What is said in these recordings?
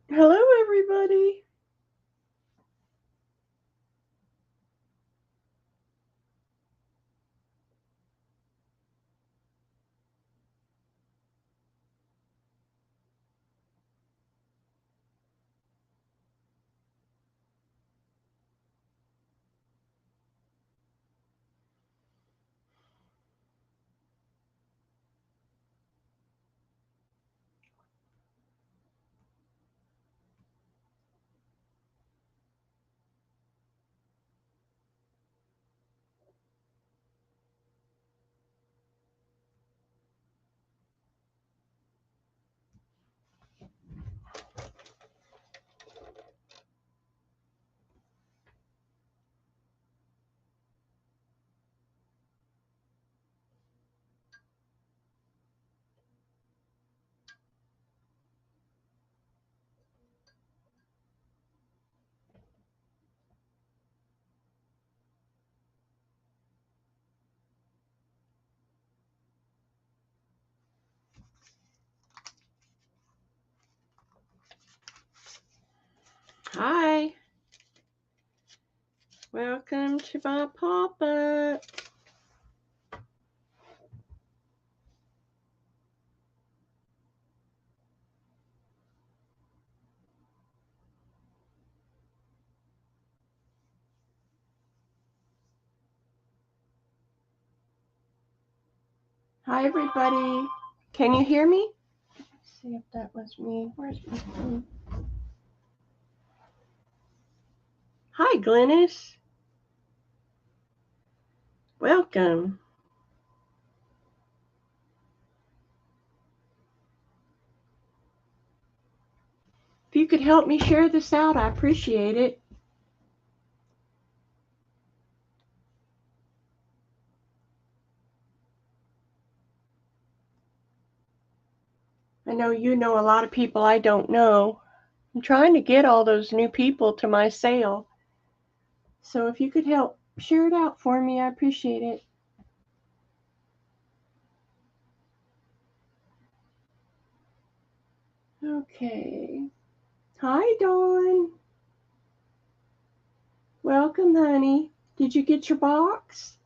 Hello, everybody. Hi. Welcome to my pop-up. Hi, everybody. Can you hear me? Let's see if that was me. Where's my phone? Hi, Glennis. Welcome. If you could help me share this out, I appreciate it. I know you know a lot of people I don't know. I'm trying to get all those new people to my sale. So if you could help share it out for me, I appreciate it. Okay. Hi, Dawn. Welcome, honey. Did you get your box?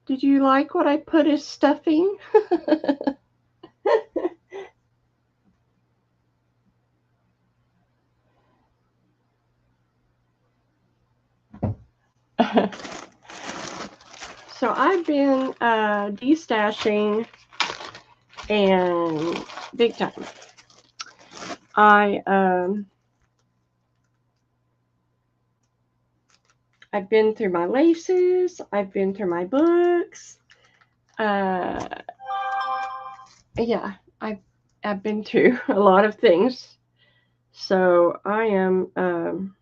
Did you like what I put as stuffing? So I've been destashing and big time. I I've been through my laces. I've been through my books. Uh, yeah, I've been through a lot of things. So I am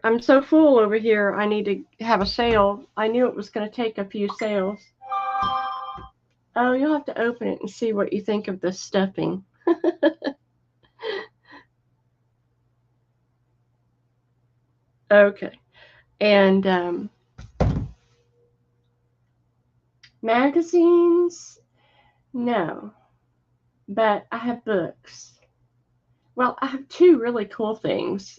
I'm so full over here. I need to have a sale. I knew it was going to take a few sales. Oh, you'll have to open it and see what you think of the stuffing. Okay. And magazines? No. But I have books. Well, I have two really cool things,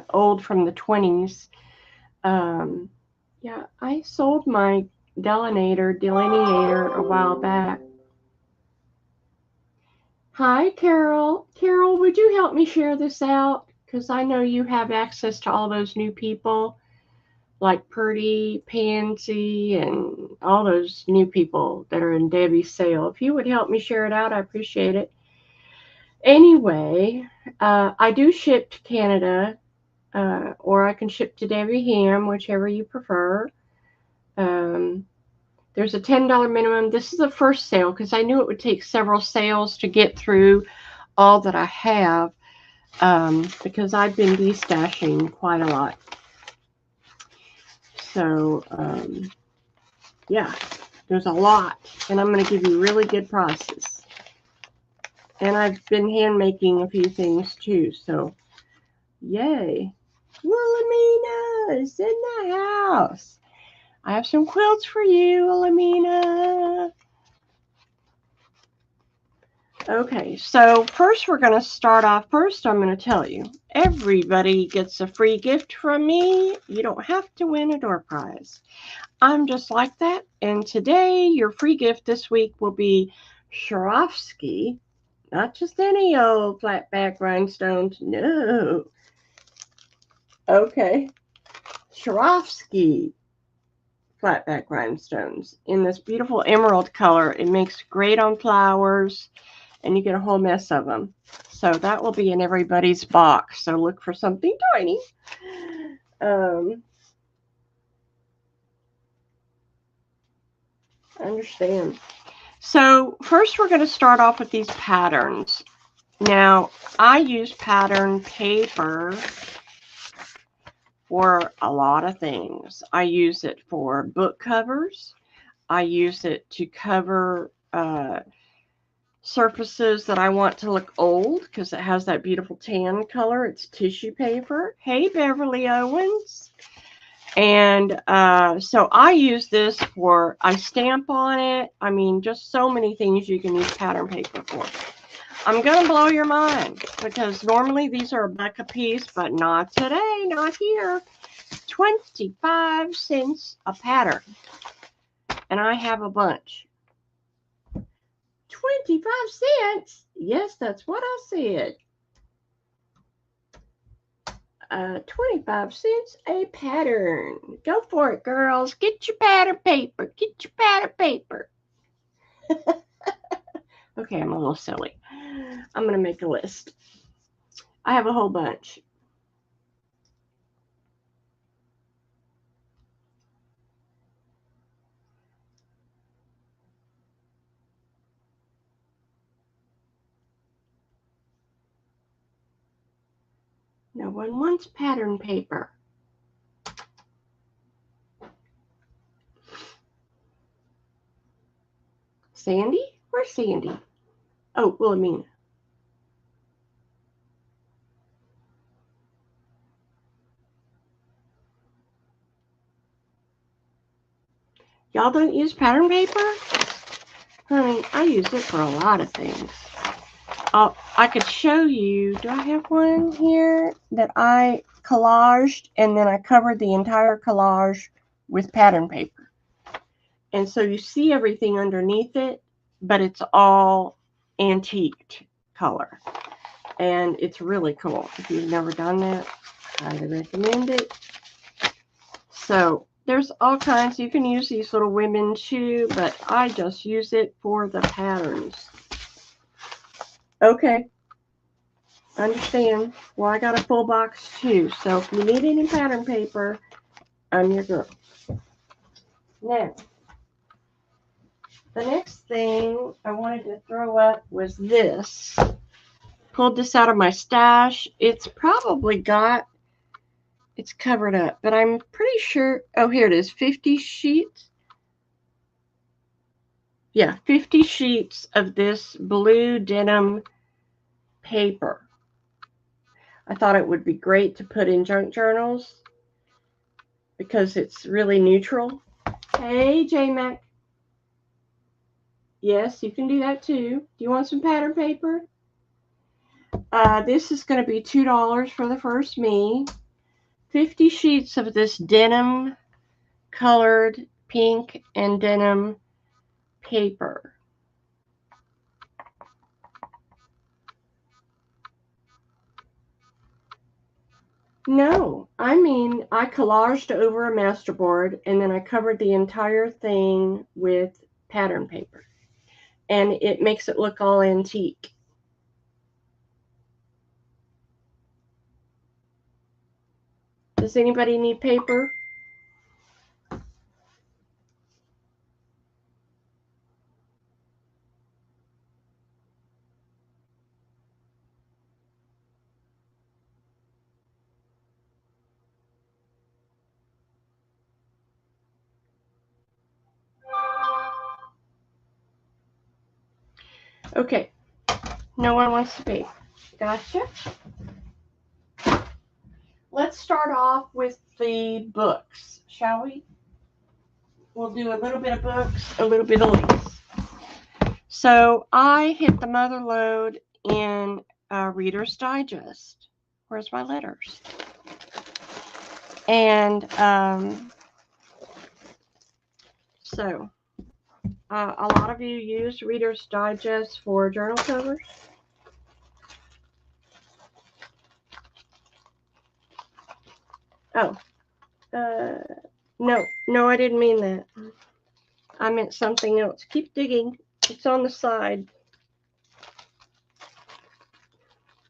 old from the 20s. Um, yeah, I sold my delineator a while back. Hi, Carol. Carol, would you help me share this out? Because I know you have access to all those new people, like Purdy, Pansy, and all those new people that are in Debbie's sale. If you would help me share it out, I appreciate it. Anyway, I do ship to Canada, or I can ship to Debbie Ham, whichever you prefer. Um, there's a $10 minimum. This is the first sale because I knew it would take several sales to get through all that I have, because I've been destashing quite a lot. So, yeah, there's a lot, and I'm going to give you really good prices. And I've been hand making a few things too, so yay. Wilhelmina is in the house. I have some quilts for you, Wilhelmina. Okay, so first we're going to start off. First, I'm going to tell you, everybody gets a free gift from me. You don't have to win a door prize. I'm just like that. And today, your free gift this week will be Swarovski. Not just any old flat back rhinestones. No. Okay. Swarovski flat back rhinestones in this beautiful emerald color. It makes great on flowers, and you get a whole mess of them. So that will be in everybody's box. So look for something tiny. I understand. So first we're going to start off with these patterns. Now, I use pattern paper for a lot of things. I use it for book covers. I use it to cover surfaces that I want to look old because it has that beautiful tan color. It's tissue paper. Hey, Beverly Owens. And so I use this for, I stamp on it. I mean, just so many things you can use pattern paper for. I'm going to blow your mind because normally these are $1 a piece, but not today, not here. 25 cents a pattern. And I have a bunch. 25 cents? Yes, that's what I said. 25 cents a pattern. Go for it, girls. Get your pattern paper. Get your pattern paper. Okay, I'm a little silly. I'm going to make a list. I have a whole bunch. No one wants pattern paper. Sandy? Where's Sandy? Oh, Wilhelmina. Y'all don't use pattern paper? Honey, I use it for a lot of things. I could show you. Do I have one here that I collaged and then I covered the entire collage with pattern paper? And so you see everything underneath it, but it's all antiqued color. And it's really cool. If you've never done that, I highly recommend it. So there's all kinds. You can use these little women too, but I just use it for the patterns. Okay. Understand. Well, I got a full box too. So if you need any pattern paper, I'm your girl. Now, the next thing I wanted to throw up was this. Pulled this out of my stash. It's probably got, it's covered up, but I'm pretty sure, oh, here it is, 50 sheets. Yeah, 50 sheets of this blue denim paper. I thought it would be great to put in junk journals because it's really neutral. Hey, J-Mac. Yes, you can do that too. Do you want some pattern paper? This is going to be $2 for the first me. 50 sheets of this denim colored pink and denim paper. No, I mean, I collaged over a masterboard and then I covered the entire thing with pattern paper. And it makes it look all antique. Does anybody need paper? Okay, no one wants to pay. Gotcha. Let's start off with the books, shall we? We'll do a little bit of books, a little bit of leaves. So I hit the mother lode in Reader's Digest. Where's my letters? And so a lot of you use Reader's Digest for journal covers. Oh, no, I didn't mean that. I meant something else. Keep digging. It's on the side.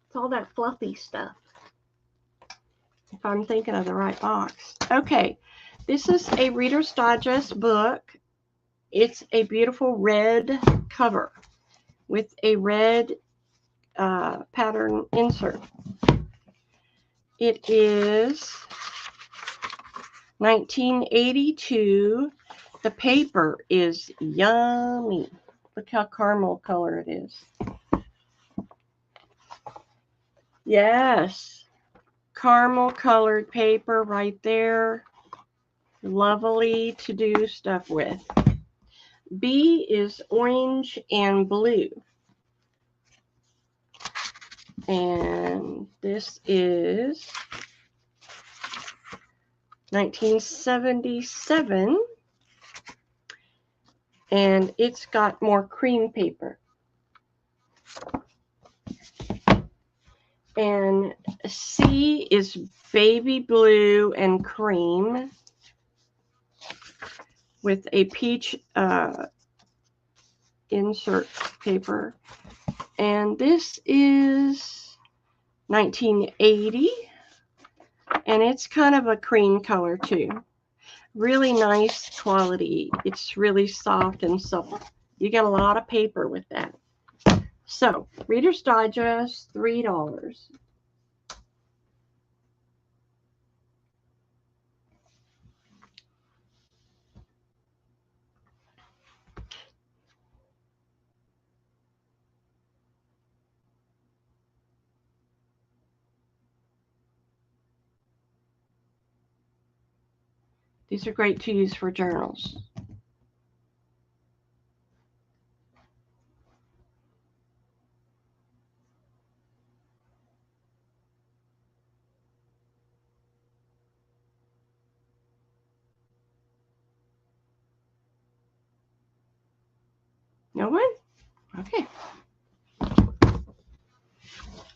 It's all that fluffy stuff. If I'm thinking of the right box. Okay, this is a Reader's Digest book. It's a beautiful red cover with a red pattern insert. It is 1982. The paper is yummy. Look how caramel color it is. Yes, caramel colored paper right there. Lovely to do stuff with. B is orange and blue. And this is 1977. And it's got more cream paper. And C is baby blue and cream with a peach insert paper. And this is 1980. And it's kind of a cream color too. Really nice quality. It's really soft and supple. You get a lot of paper with that. So, Reader's Digest, $3. These are great to use for journals. No one? Okay.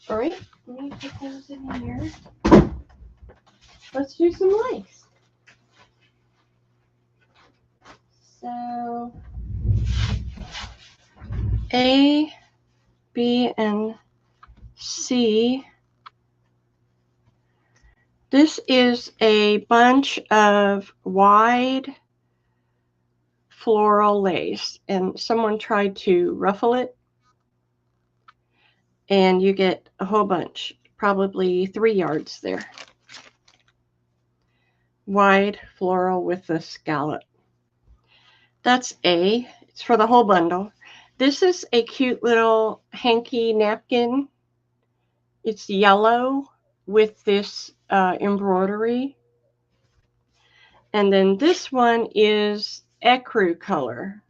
All right. Let me put those in here. Let's do some likes. So, A, B, and C. This is a bunch of wide floral lace, and someone tried to ruffle it, and you get a whole bunch, probably 3 yards there. Wide floral with the scallop. That's A. It's for the whole bundle. This is a cute little hanky napkin. It's yellow with this embroidery. And then this one is ecru color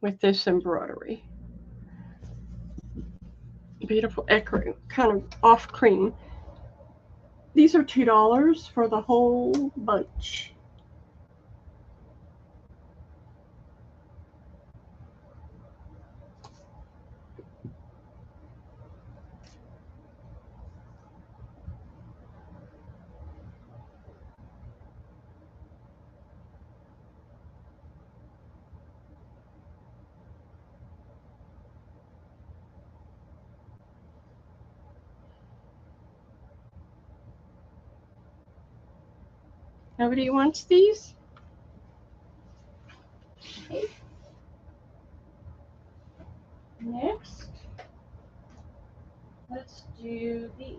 with this embroidery. Beautiful ecru, kind of off cream. These are $2 for the whole bunch. Nobody wants these? Okay. Next, let's do these.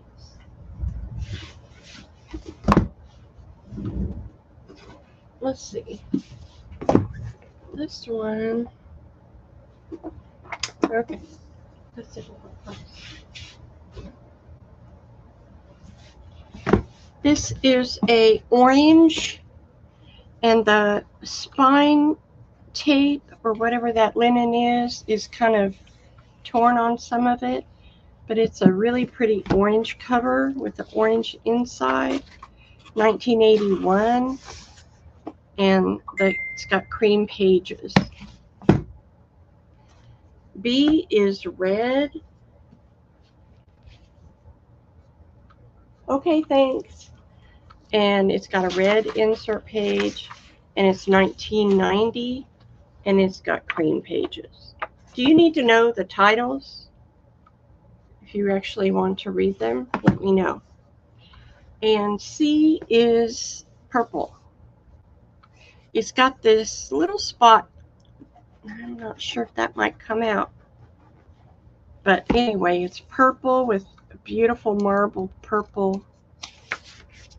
Let's see. This one. Okay. Let's see. This is a orange, and the spine tape or whatever that linen is kind of torn on some of it. But it's a really pretty orange cover with the orange inside. 1981. And it's got cream pages. B is red. Okay, thanks. And it's got a red insert page, and it's 1990, and it's got cream pages. Do you need to know the titles? If you actually want to read them, let me know. And C is purple. It's got this little spot. I'm not sure if that might come out. But anyway, it's purple with a beautiful marble purple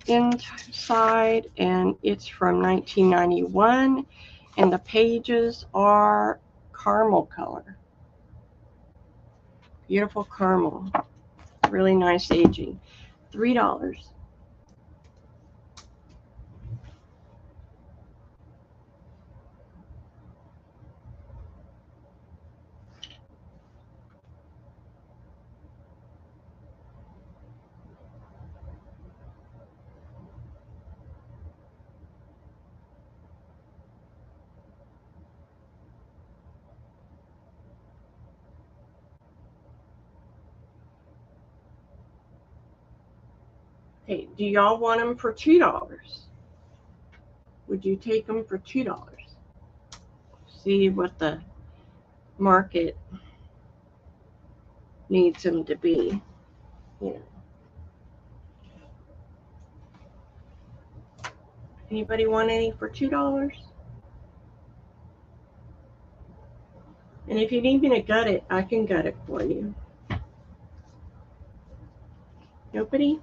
inside, and it's from 1991, and the pages are caramel color. Beautiful caramel. Really nice aging. $3. Hey, do y'all want them for $2? Would you take them for $2? See what the market needs them to be, you know. Anybody want any for $2? And if you need me to gut it, I can gut it for you. Nobody?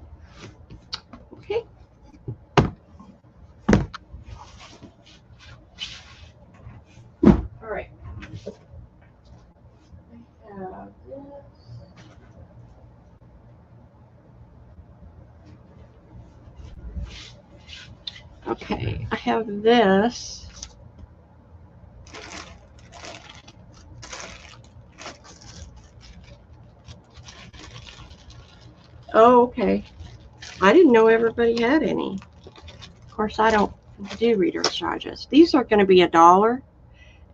Okay. All right. I have this. Okay, I have this. Oh, okay. I didn't know everybody had any. Of course, I don't do reader's charges. These are going to be $1,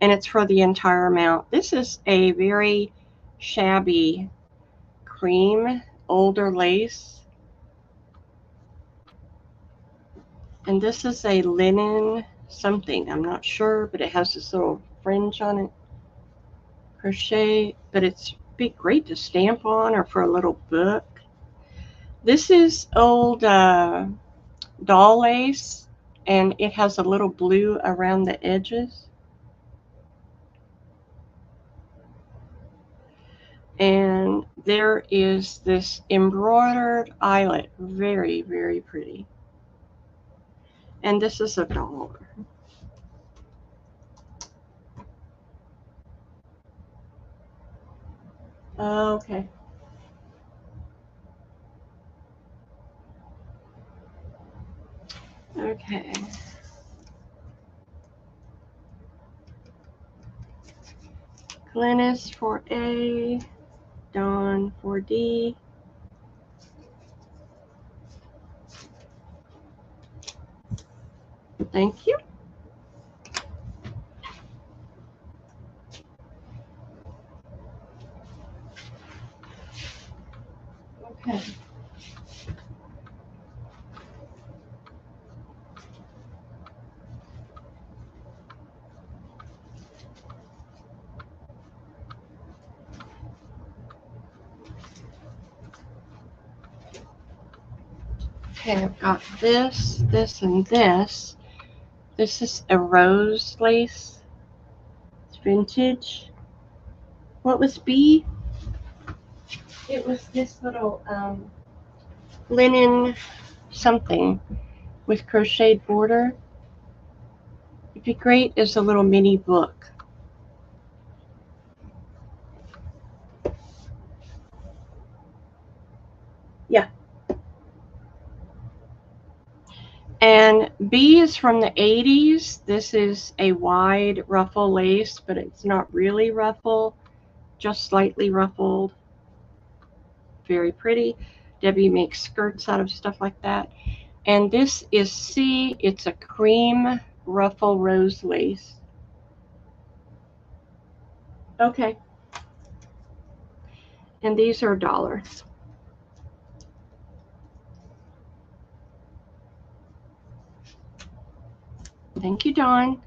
and it's for the entire amount. This is a very shabby cream, older lace. And this is a linen something. I'm not sure, but it has this little fringe on it. Crochet, but it's be great to stamp on or for a little book. This is old doll lace, and it has a little blue around the edges. And there is this embroidered eyelet, very, very pretty. And this is $1. Okay. Okay. Glynis for A, Dawn for D. Thank you. Okay. Okay, I've got this, this, and this. This is a rose lace. It's vintage. What was B? It was this little linen something with crocheted border. It'd be great as a little mini book. Yeah. And B is from the 80s. This is a wide ruffle lace, but it's not really ruffle, just slightly ruffled. Very pretty. Debbie makes skirts out of stuff like that. And this is C. It's a cream ruffle rose lace. Okay. And these are $1. Thank you, Dawn.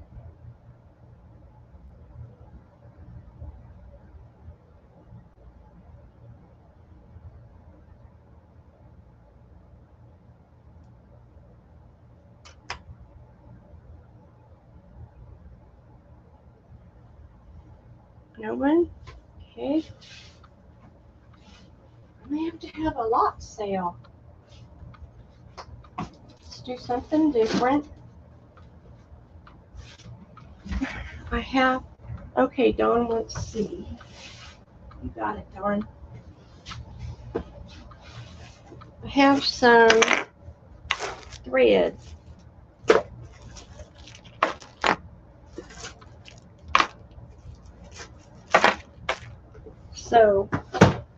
No one? Okay. We have to have a lot sale. Let's do something different. I have, okay, Dawn wants to see. You got it, Dawn. I have some threads. So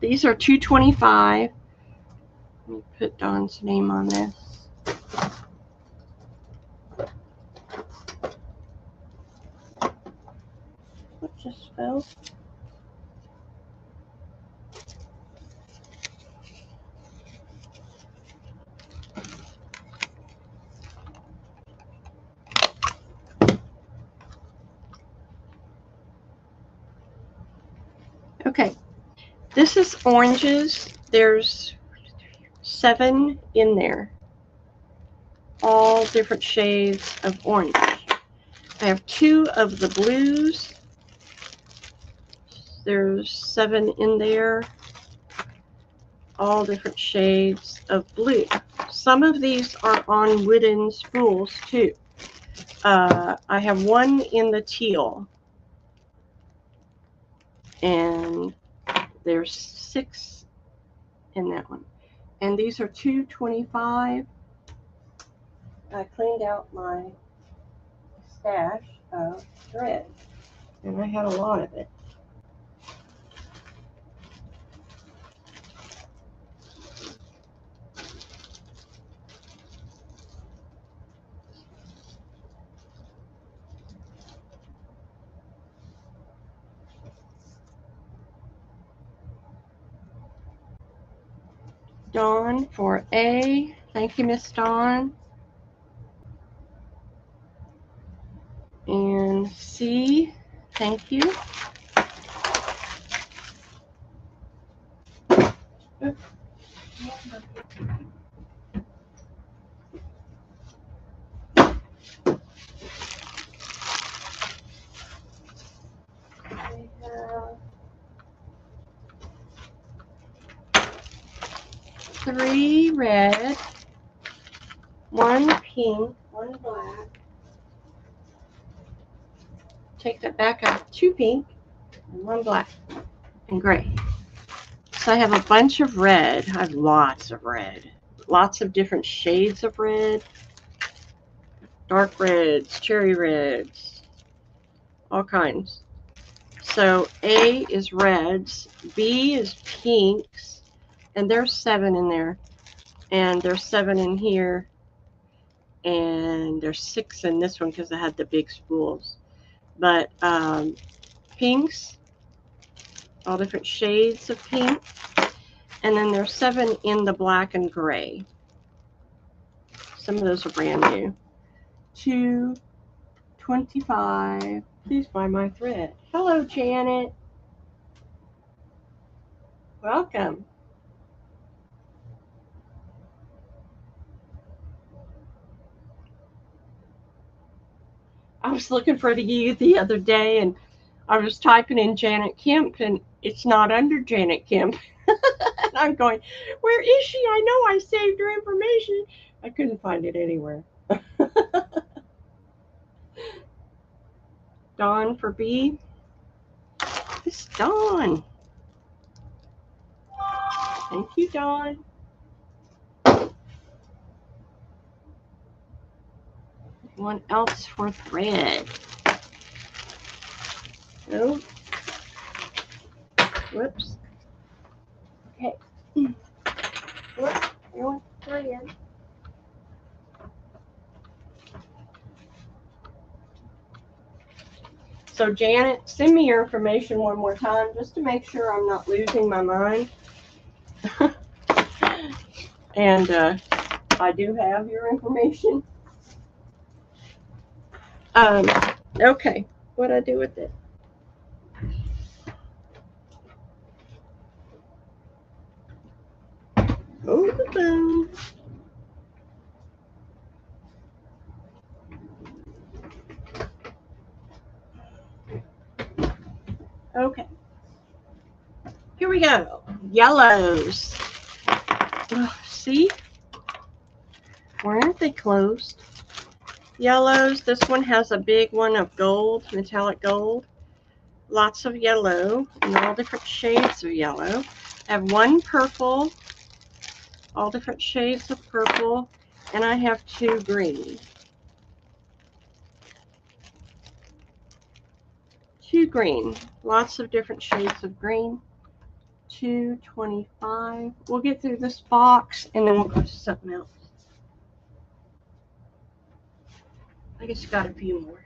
these are $2.25. Let me put Dawn's name on this. What just fell? Okay, this is oranges. There's 7 in there, all different shades of orange. I have 2 of the blues. There's 7 in there, all different shades of blue. Some of these are on wooden spools too. I have 1 in the teal, and there's 6 in that one. And these are $2.25. I cleaned out my stash of thread, and I had a lot of it. Dawn for A. Thank you, Miss Dawn. And C. Thank you. Oops. 3 red, 1 pink, 1 black. Take that back out. 2 pink, and 1 black, and gray. So I have a bunch of red. I have lots of red. Lots of different shades of red. Dark reds, cherry reds, all kinds. So A is reds, B is pinks, and there's 7 in there, and there's 7 in here, and there's 6 in this one because I had the big spools. But pinks, all different shades of pink, and then there's 7 in the black and gray. Some of those are brand new. $2.25. Please buy my thread. Hello, Janet. Welcome. I was looking for you the other day, and I was typing in Janet Kemp, and it's not under Janet Kemp. And I'm going, where is she? I know I saved her information. I couldn't find it anywhere. Dawn for B. It's Dawn. Thank you, Dawn. one else for thread. Oh. Whoops. Okay. Whoops. You want thread. So Janet, send me your information one more time just to make sure I'm not losing my mind. And I do have your information. Okay, what'd I do with it? Oh, the phone. Okay. Here we go. Yellows. Oh, see? Why aren't they closed? Yellows. This one has a big one of gold, metallic gold. Lots of yellow and all different shades of yellow. I have one purple, all different shades of purple, and I have two green. Two green. Lots of different shades of green. $2.25. We'll get through this box and then we'll go to something else. I just got a few more.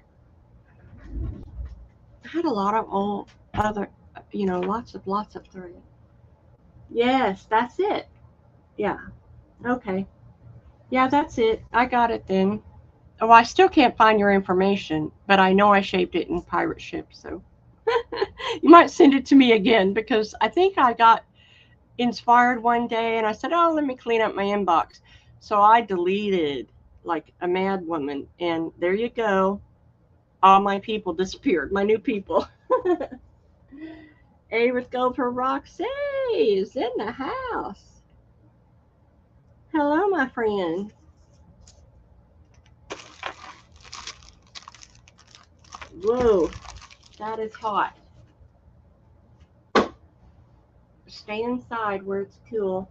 I had a lot of old other, lots of thread. Yes, that's it. Yeah. Okay. Yeah, that's it. I got it then. Oh, I still can't find your information, but I know I shaped it in Pirate Ship, so you might send it to me again because I think I got inspired one day and I said, oh, let me clean up my inbox. So I deleted like a mad woman, and there you go. All my people disappeared, my new people. A with Gold for Roxy is in the house. Hello, my friend. Whoa, that is hot. Stay inside where it's cool.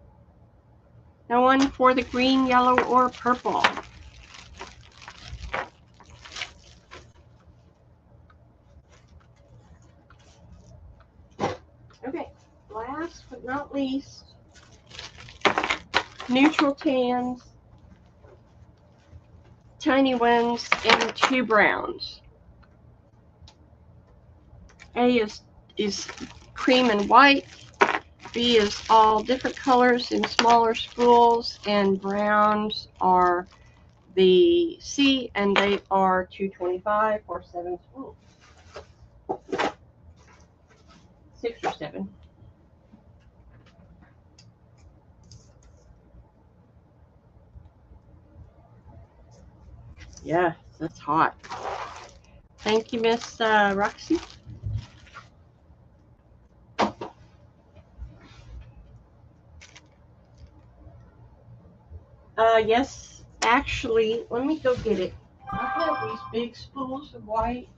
No one for the green, yellow, or purple. Okay, last but not least, neutral tans, tiny ones, and two browns. A is cream and white. B is all different colors in smaller spools, and browns are the C, and they are $2.25 for 7 spools. 6 or 7. Yeah, that's hot. Thank you, Miss Roxy. Yes, actually, let me go get it. I have these big spools of white.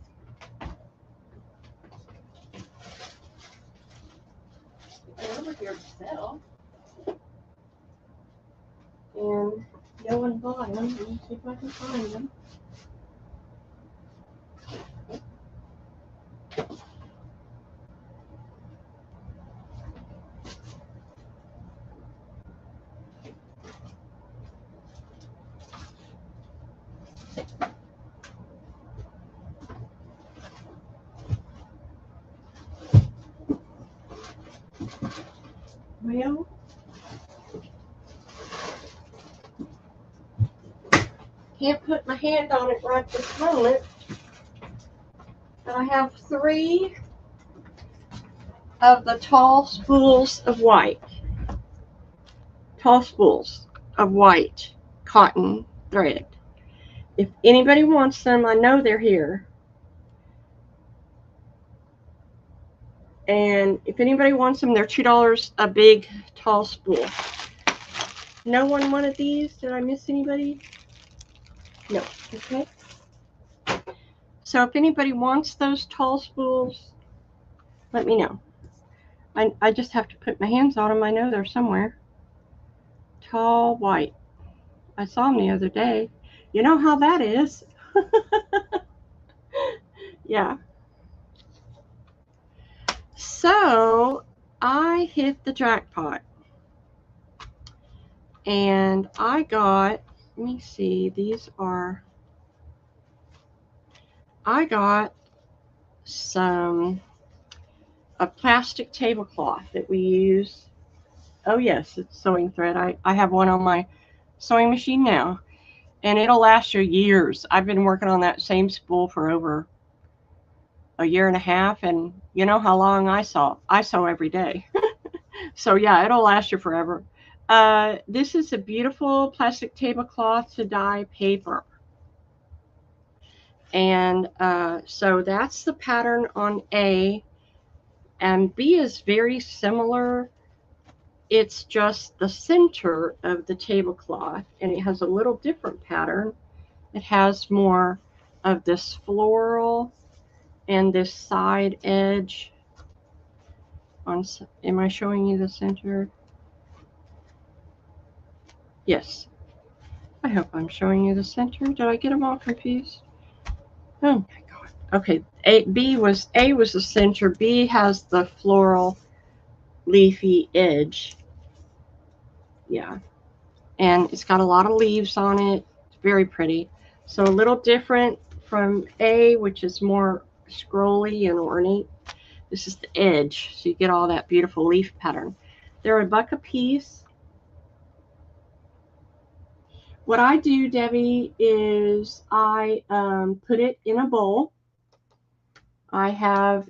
They're over here to sell. And no one bought them. Let me see if I can find them. Well, can't put my hand on it right this moment. But I have 3 of the tall spools of white. Tall spools of white cotton thread. If anybody wants them, I know they're here. And if anybody wants them, they're $2 a big tall spool. No one wanted these? Did I miss anybody? No. Okay. So if anybody wants those tall spools, let me know. I just have to put my hands on them. I know they're somewhere. Tall white. I saw them the other day. You know how that is. Yeah. So I hit the jackpot. And I got, let me see, I got a plastic tablecloth that we use. Oh yes, it's sewing thread. I have one on my sewing machine now, and it'll last you years. I've been working on that same spool for over a year and a half, and you know how long I sew. I sew every day. So yeah, it'll last you forever. This is a beautiful plastic tablecloth to dye paper. And so that's the pattern on A. And B is very similar. It's just the center of the tablecloth, and it has a little different pattern. It has more of this floral and this side edge. Am I showing you the center? Yes. I hope I'm showing you the center. Did I get them all confused? Oh my God. Okay. A was the center. B has the floral leafy edge. Yeah. And it's got a lot of leaves on it. It's very pretty. So a little different from A, which is more scrolly and ornate. This is the edge, so you get all that beautiful leaf pattern. They're $1 a piece. What I do, Debbie, is I put it in a bowl. I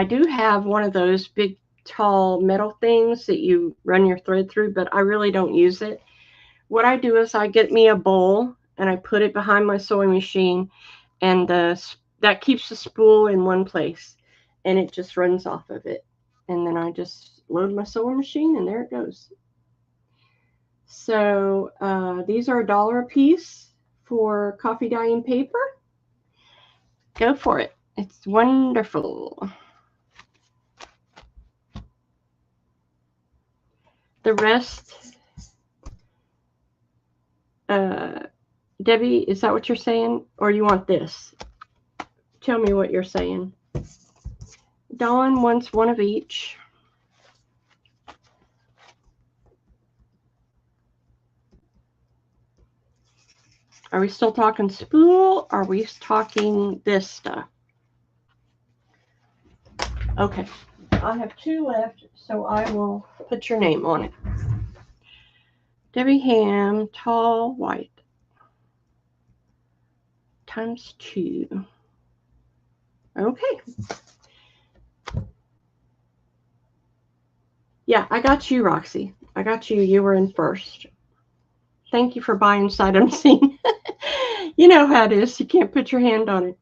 do have one of those big, tall metal things that you run your thread through, but I really don't use it. What I do is I get me a bowl and I put it behind my sewing machine, and that keeps the spool in one place, and it just runs off of it. And then I just load my sewing machine, and there it goes. So these are $1 a piece for coffee dyeing paper. Go for it. It's wonderful. The rest, Debbie, is that what you're saying? Or you want this? Tell me what you're saying. Dawn wants one of each. Are we still talking spool? Or are we talking this stuff? Okay. I have 2 left, so I will put your name on it. Debbie Ham, tall, white. Times 2. Okay. Yeah, I got you, Roxy. I got you. You were in first. Thank you for buying sight unseen. You know how it is. You can't put your hand on it.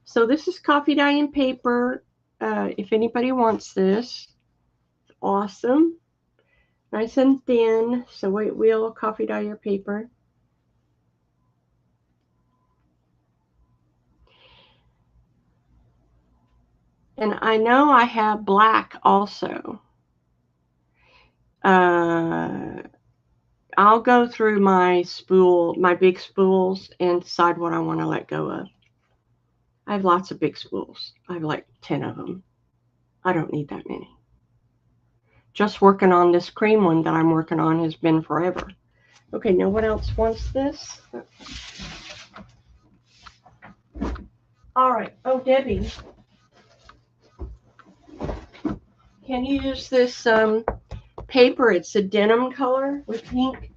So this is coffee dyeing paper. If anybody wants this, awesome. Nice and thin. So we'll coffee dye your paper. And I know I have black also. I'll go through my big spools, and decide what I want to let go of. I have lots of big spools. I have like 10 of them. I don't need that many. Just working on this cream one that I'm working on has been forever. Okay, no one else wants this? Okay. All right. Oh, Debbie, can you use this paper? It's a denim color with pink.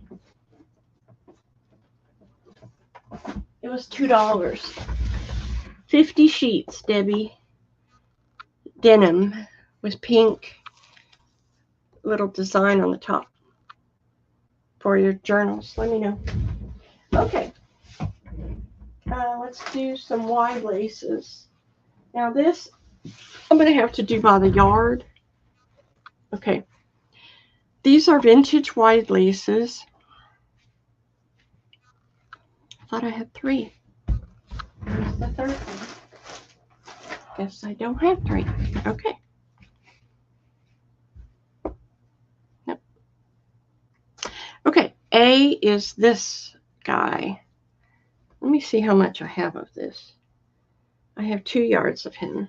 It was $2. 50 sheets, Debbie. Denim with pink little design on the top for your journals. Let me know. Okay. Let's do some wide laces. Now this, I'm going to have to do by the yard. Okay. These are vintage wide laces. I thought I had 3. Where's the third one? Guess I don't have 3. Okay. Nope. Okay. A is this guy. Let me see how much I have of this. I have 2 yards of him.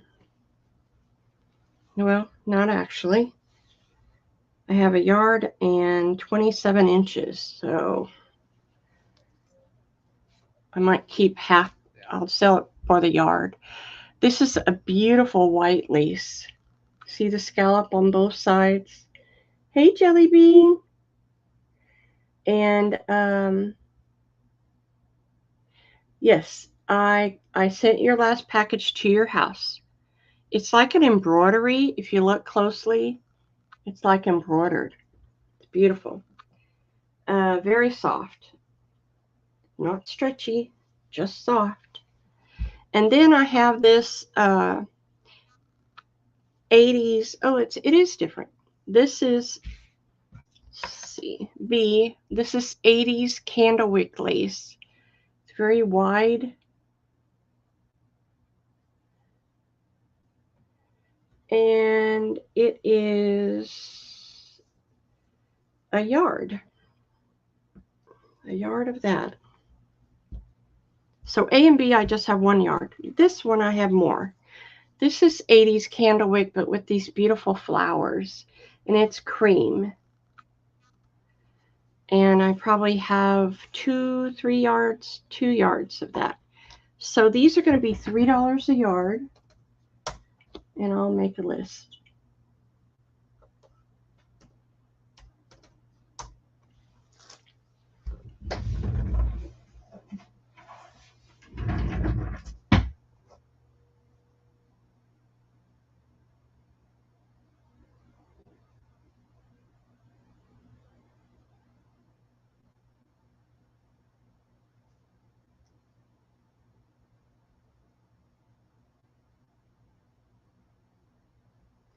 Well, not actually. I have a yard and 27 inches, so I might keep half. I'll sell it for the yard. This is a beautiful white lace. See the scallop on both sides? Hey, Jelly Bean. And yes, I sent your last package to your house. It's like an embroidery. If you look closely, it's like embroidered. It's beautiful. Very soft. Not stretchy, just soft. And then I have this 80s. Oh, it is different. This is, let's see, B. This is 80s candlewick lace. It's very wide. And it is a yard of that. So A and B, I just have 1 yard. This one, I have more. This is 80s candlewick, but with these beautiful flowers, and it's cream. And I probably have 2 yards of that. So these are going to be $3 a yard, and I'll make a list.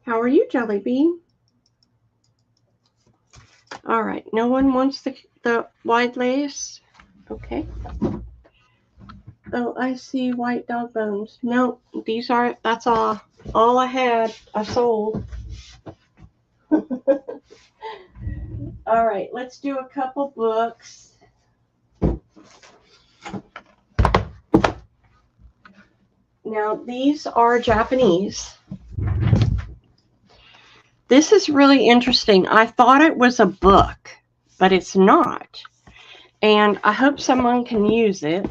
How are you, Jelly Bean? All right, no one wants the wide lace? Okay. Oh, I see white dog bones. No, that's all I had. I sold. All right, let's do a couple books. Now, these are Japanese. This is really interesting. I thought it was a book, but it's not. And I hope someone can use it.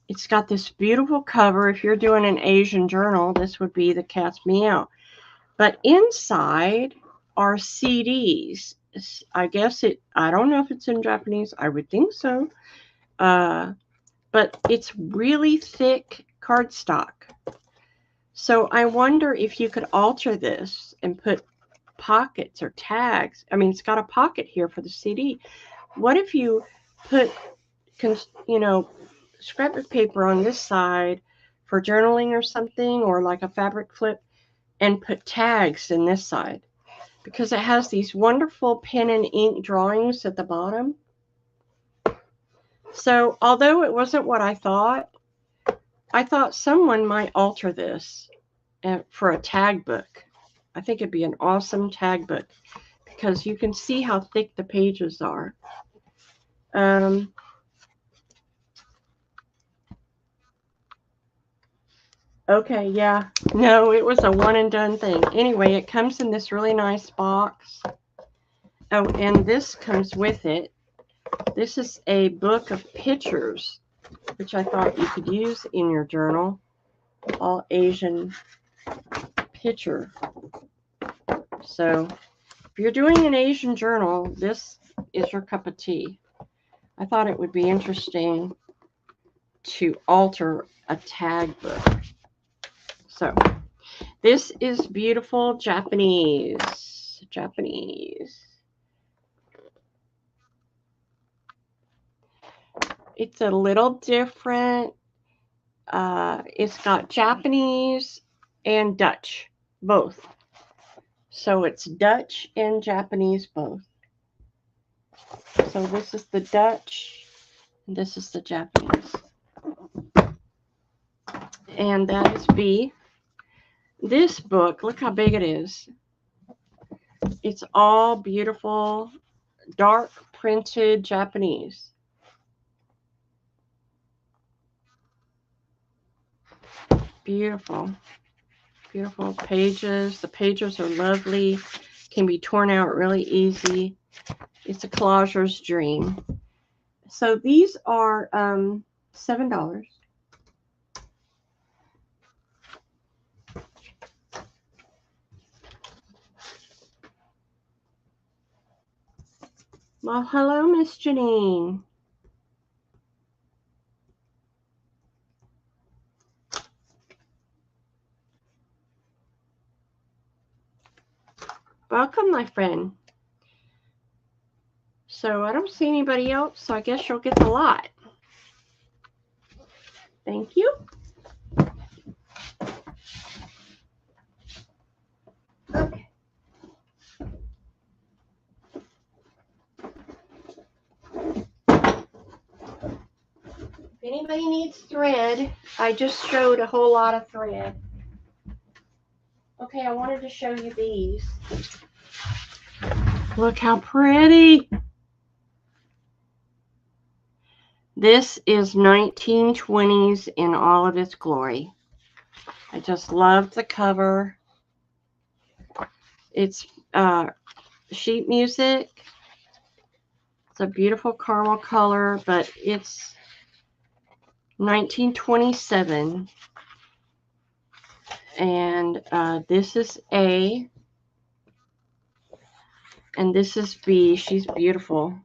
It's got this beautiful cover. If you're doing an Asian journal, this would be the Cat's Meow. But inside are CDs. I don't know if it's in Japanese. I would think so. But it's really thick cardstock. So I wonder if you could alter this and put pockets or tags. I mean, it's got a pocket here for the CD. What if you put, scrapbook paper on this side for journaling or something, or like a fabric clip, and put tags in this side? Because it has these wonderful pen and ink drawings at the bottom. So although it wasn't what I thought someone might alter this for a tag book. I think it'd be an awesome tag book because you can see how thick the pages are. Okay, yeah. No, it was a one and done thing. Anyway, it comes in this really nice box. Oh, and this comes with it. This is a book of pictures, which I thought you could use in your journal. All Asian picture. So if you're doing an Asian journal, this is your cup of tea. I thought it would be interesting to alter a tag book. So this is beautiful Japanese. It's a little different. It's got Japanese and Dutch, both. So it's Dutch and Japanese both. So this is the Dutch, and this is the Japanese. And that is B. This book, look how big it is. It's all beautiful, dark printed Japanese. beautiful. Beautiful pages. The pages are lovely. Can be torn out really easy. It's a collager's dream. So these are $7. Well, hello, Miss Janine. Welcome, my friend. So I don't see anybody else, so I guess you'll get the lot. Thank you. Okay. If anybody needs thread, I just showed a whole lot of thread. Okay, I wanted to show you these. Look how pretty. This is 1920s in all of its glory. I just love the cover. It's sheet music. It's a beautiful caramel color, but it's 1927. And this is A. And this is B. She's beautiful.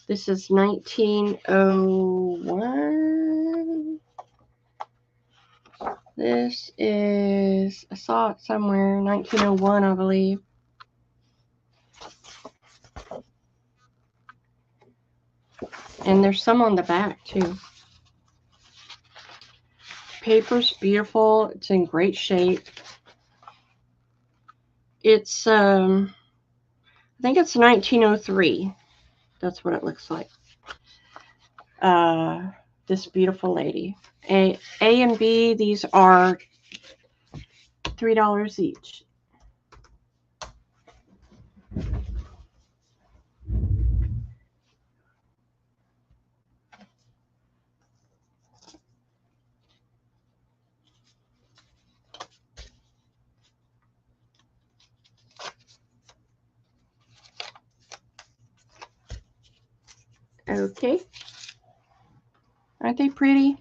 This is 1901. This is, I saw it somewhere, 1901, I believe. And there's some on the back, too. Paper's beautiful. It's in great shape. It's, I think it's 1903. That's what it looks like. This beautiful lady. A and B, these are $3 each. Okay. Aren't they pretty?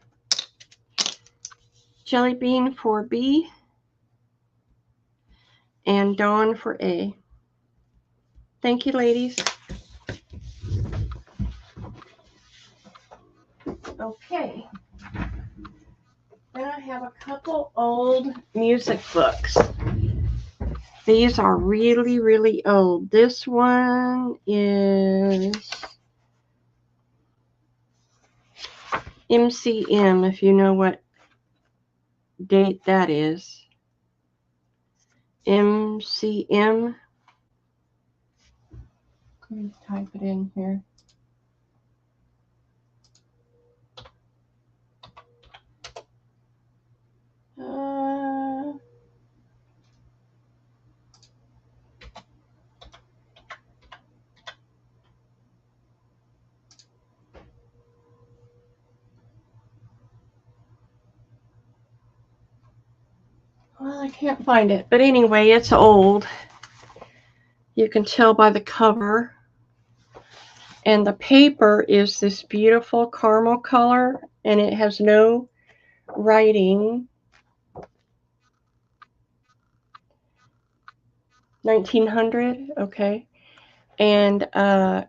Jelly Bean for B and Dawn for A. Thank you, ladies. Okay. Then I have a couple old music books. These are really, really old. This one is MCM, if you know what date that is. MCM. Let me type it in here. Well, I can't find it. But anyway, it's old. You can tell by the cover. And the paper is this beautiful caramel color, and it has no writing. 1900, okay. And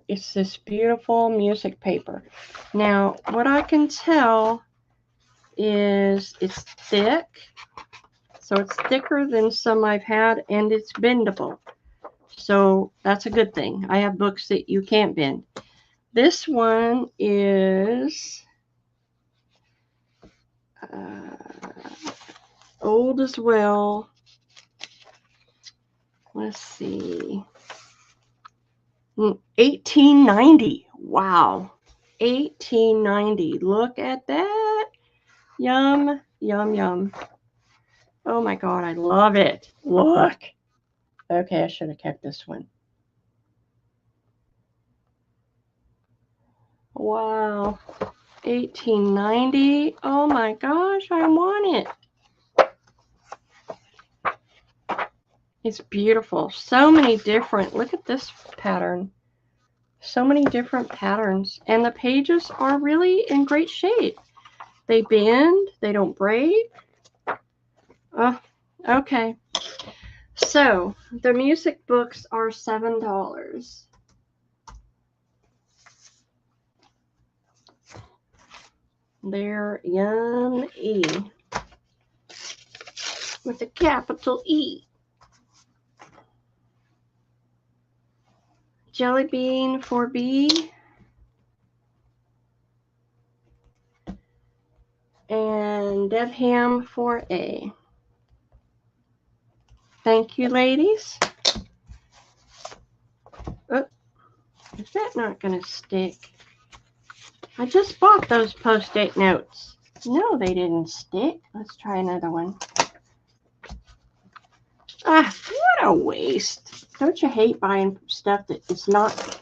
it's this beautiful music paper. Now, what I can tell is it's thick. So it's thicker than some I've had, and it's bendable. So that's a good thing. I have books that you can't bend. This one is old as well. Let's see. 1890. Wow. 1890. Look at that. Yum, yum, yum. Oh my God, I love it. Look. Okay, I should have kept this one. Wow. $18.90. Oh my gosh, I want it. It's beautiful. So many different, look at this pattern. So many different patterns. And the pages are really in great shape. They bend, they don't break. Oh, okay. So the music books are $7. They're yummy with a capital E. Jelly Bean for B. And Deb Ham for A. Thank you, ladies. Oh, is that not going to stick? I just bought those Post-it notes. No, they didn't stick. Let's try another one. Ah, what a waste. Don't you hate buying stuff that is not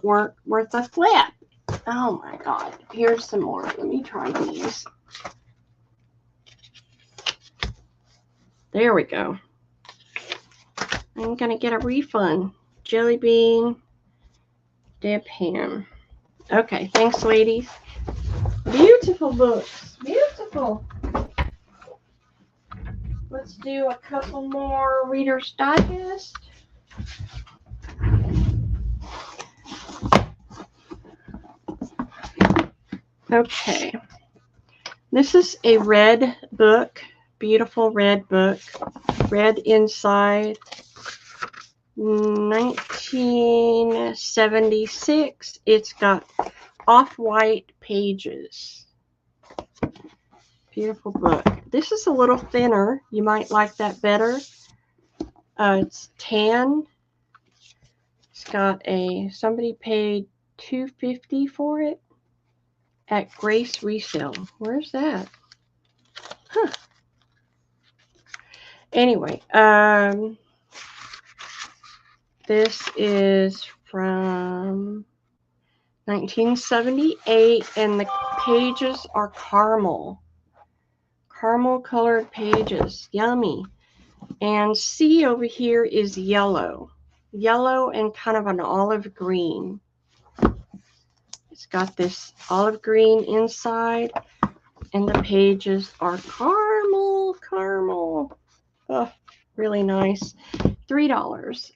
worth a flip? Oh my God. Here's some more. Let me try these. There we go. I'm going to get a refund. Jelly Bean, Deb Ham. Okay, thanks, ladies. Beautiful books. Beautiful. Let's do a couple more Reader's Digest. Okay. This is a red book. Beautiful red book. Red inside. 1976. It's got off-white pages. Beautiful book. This is a little thinner. You might like that better. It's tan. It's got somebody paid $2.50 for it at Grace Resale. Where's that? Huh. Anyway, this is from 1978, and the pages are caramel colored pages. Yummy. And C over here is yellow and kind of an olive green. It's got this olive green inside, and the pages are caramel. Oh, really nice. $3.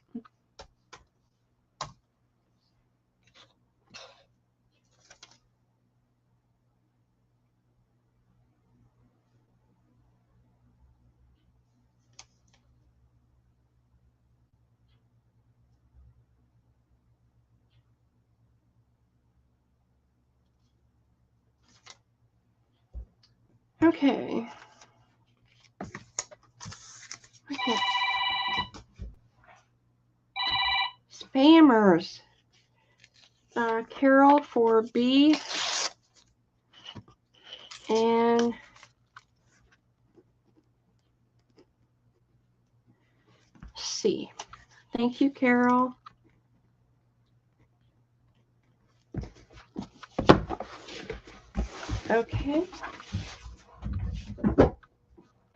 Okay. Spammers. Carol for B. And C. Thank you, Carol. Okay.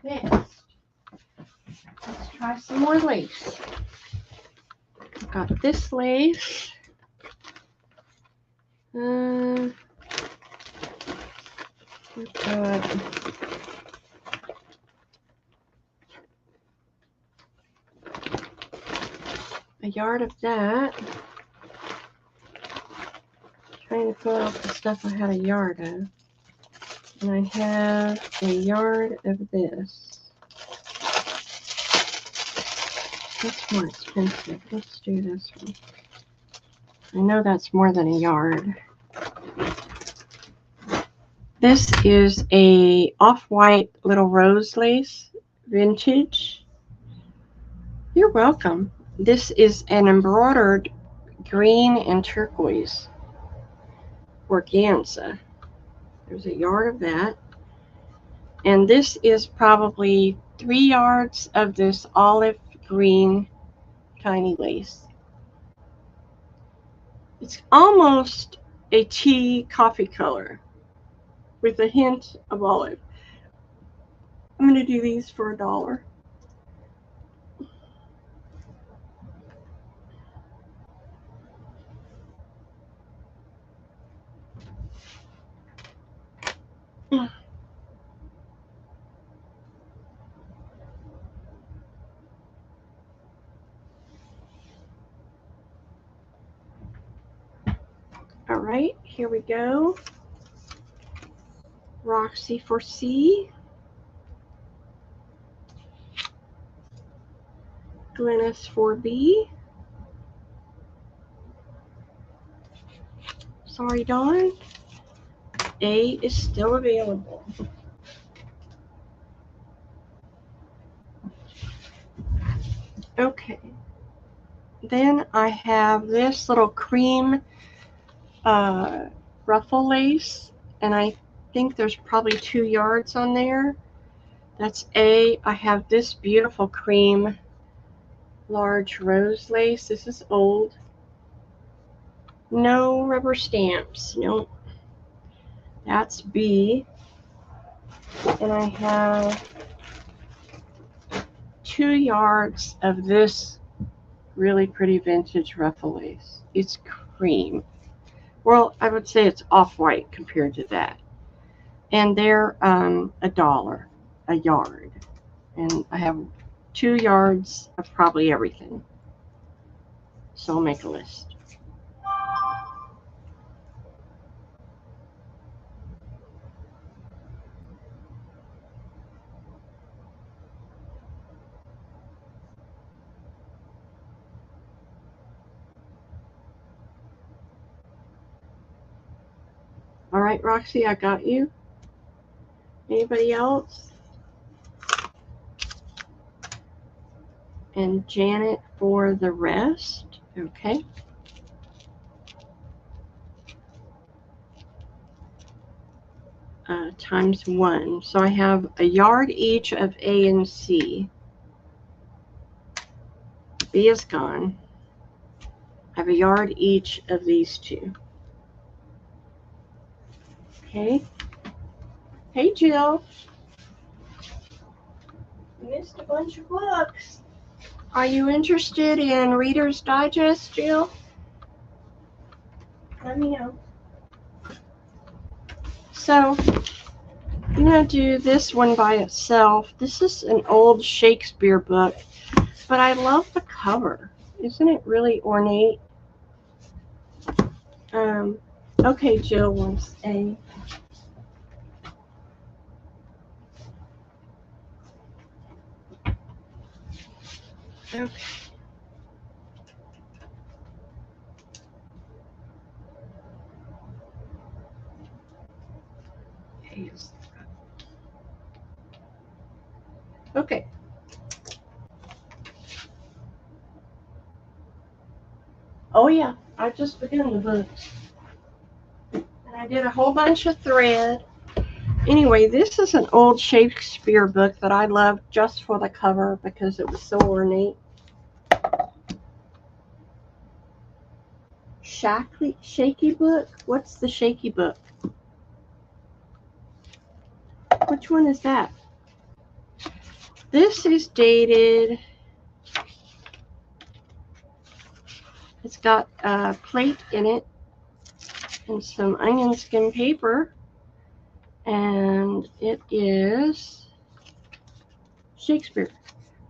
Next, let's try some more lace. I've got this lace. We've got a yard of that. Trying to pull out the stuff I had a yard of. And I have a yard of this. That's more expensive. Let's do this one. I know that's more than a yard. This is a off-white little rose lace, vintage. You're welcome. This is an embroidered green and turquoise organza. There's a yard of that. And this is probably 3 yards of this olive green tiny lace. It's almost a tea coffee color with a hint of olive. I'm going to do these for $1. All right, here we go. Roxy for C. Glennis for B. Sorry, Dawn. A is still available. Okay. Then I have this little cream ruffle lace, and I think there's probably 2 yards on there. That's A. I have this beautiful cream large rose lace. This is old. No rubber stamps. Nope. That's B. And I have 2 yards of this really pretty vintage ruffle lace. It's cream. Well, I would say it's off-white compared to that. And they're $1 a yard. And I have 2 yards of probably everything. So I'll make a list. All right, Roxy, I got you. Anybody else? And Janet for the rest. Okay. Times 1. So I have a yard each of A and C. B is gone. I have a yard each of these 2. Okay. Hey, Jill. You missed a bunch of books. Are you interested in Reader's Digest, Jill? Let me know. So I'm going to do this one by itself. This is an old Shakespeare book, but I love the cover. Isn't it really ornate? Okay, Jill wants A. Okay. Okay. Oh yeah, I just begun the book. And I did a whole bunch of thread. Anyway, this is an old Shakespeare book that I loved just for the cover because it was so ornate. Shaky book? What's the shaky book? Which one is that? This is dated. It's got a plate in it and some onion skin paper. And it is Shakespeare.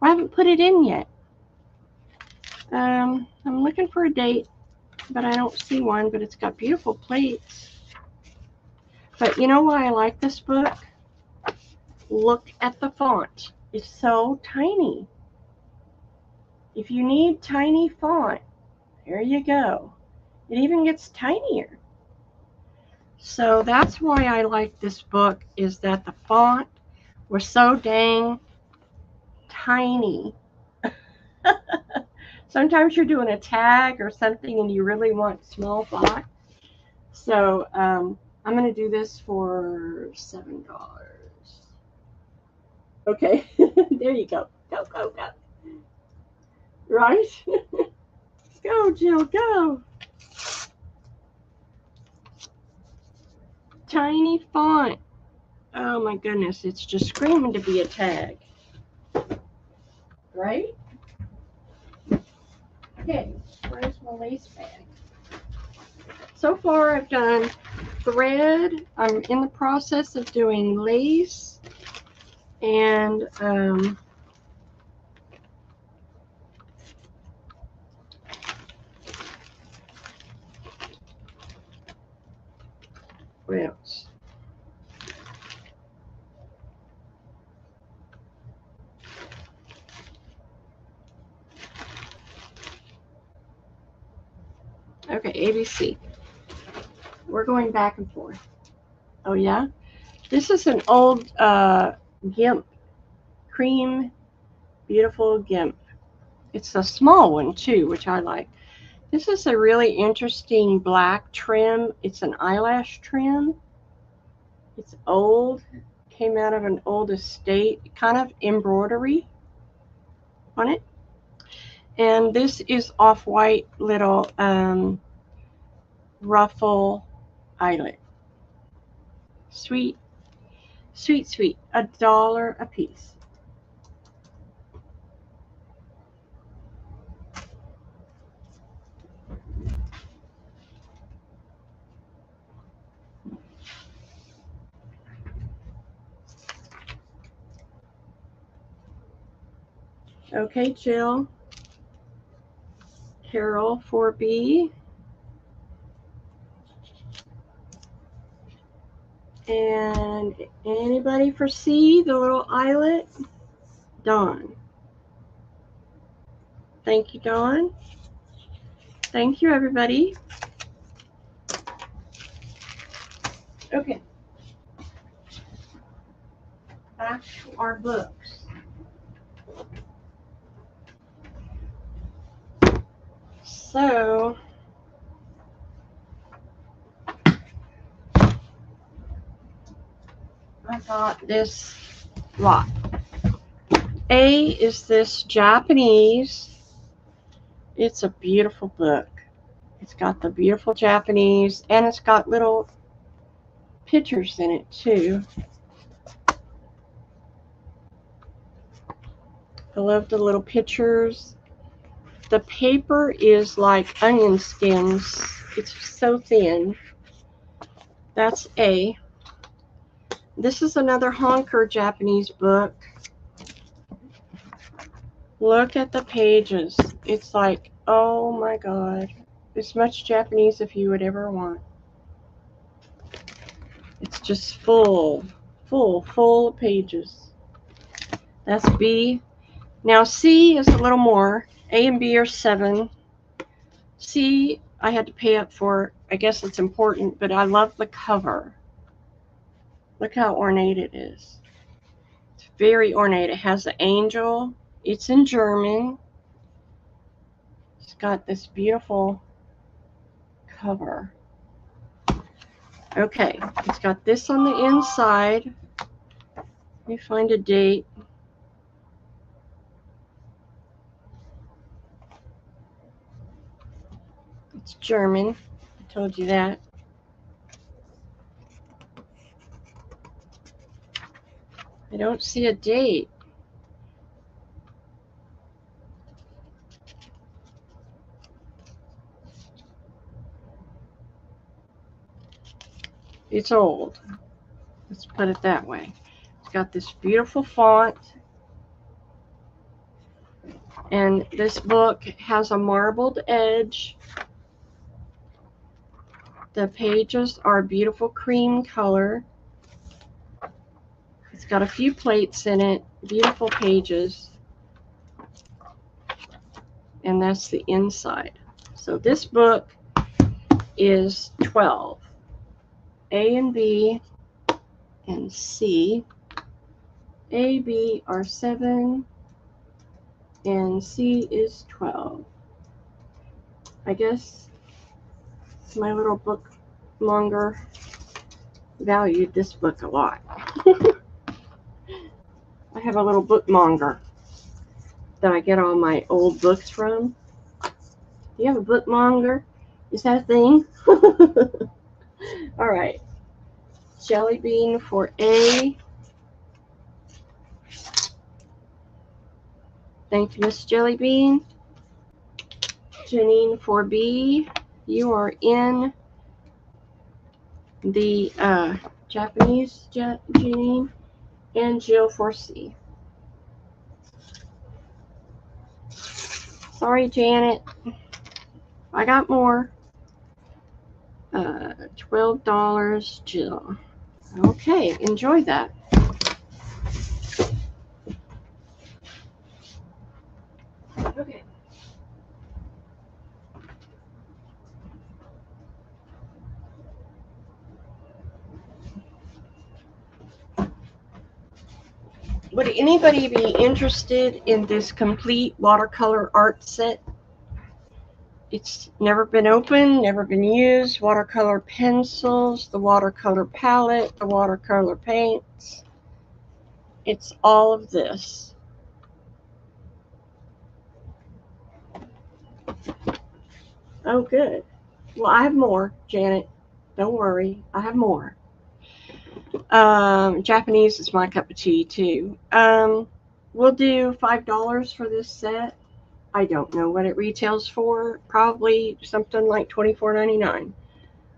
I haven't put it in yet. I'm looking for a date, but I don't see one, but it's got beautiful plates. But you know why I like this book? Look at the font. It's so tiny. If you need tiny font, there you go. It even gets tinier. So that's why I like this book, is that the font was so dang tiny. Sometimes you're doing a tag or something and you really want small font. So I'm going to do this for $7. Okay, there you go. Go, go, go. Right? Go, Jill, go. tiny font. Oh my goodness, it's just screaming to be a tag. Right? Okay, where's my lace bag? So far I've done thread. I'm in the process of doing lace and what else? Okay, ABC. We're going back and forth. Oh yeah? This is an old GIMP. Cream, beautiful GIMP. It's a small one too, which I like. This is a really interesting black trim. It's an eyelash trim. It's old. Came out of an old estate. Kind of embroidery on it. And this is off-white little ruffle eyelet. Sweet, sweet, sweet. $1 a piece. Okay, Jill. Carol 4B. And anybody for C, the little eyelet? Dawn. Thank you, Dawn. Thank you, everybody. Okay. Back to our books. So, I got this lot. A is this Japanese. It's a beautiful book. It's got the beautiful Japanese, and it's got little pictures in it too. I love the little pictures. The paper is like onion skins. It's so thin. That's A. This is another honker Japanese book. Look at the pages. It's like, oh my God. As much Japanese as you would ever want. It's just full of pages. That's B. Now C is a little more. A and B are 7. C, I had to pay up for. I guess it's important, but I love the cover. Look how ornate it is. It's very ornate. It has an angel. It's in German. It's got this beautiful cover. Okay, it's got this on the inside. Let me find a date. It's German. I told you that. I don't see a date. It's old. Let's put it that way. It's got this beautiful font. And this book has a marbled edge. The pages are beautiful cream color. It's got a few plates in it. Beautiful pages. And that's the inside. So this book is 12. A and B and C. A, B are 7 and C is 12. I guess my little bookmonger valued this book a lot. I have a little bookmonger that I get all my old books from. Do you have a bookmonger? Is that a thing? All right. Jelly Bean for A. Thank you, Miss Jelly Bean. Janine for B. You are in the Japanese, Janine. And Jill for C. Sorry, Janet. I got more. $12, Jill. Okay, enjoy that. Okay. Would anybody be interested in this complete watercolor art set? It's never been opened, never been used. Watercolor pencils, the watercolor palette, the watercolor paints. It's all of this. Oh, good. Well, I have more, Janet. Don't worry. I have more. Japanese is my cup of tea, too. We'll do $5 for this set. I don't know what it retails for. Probably something like $24.99.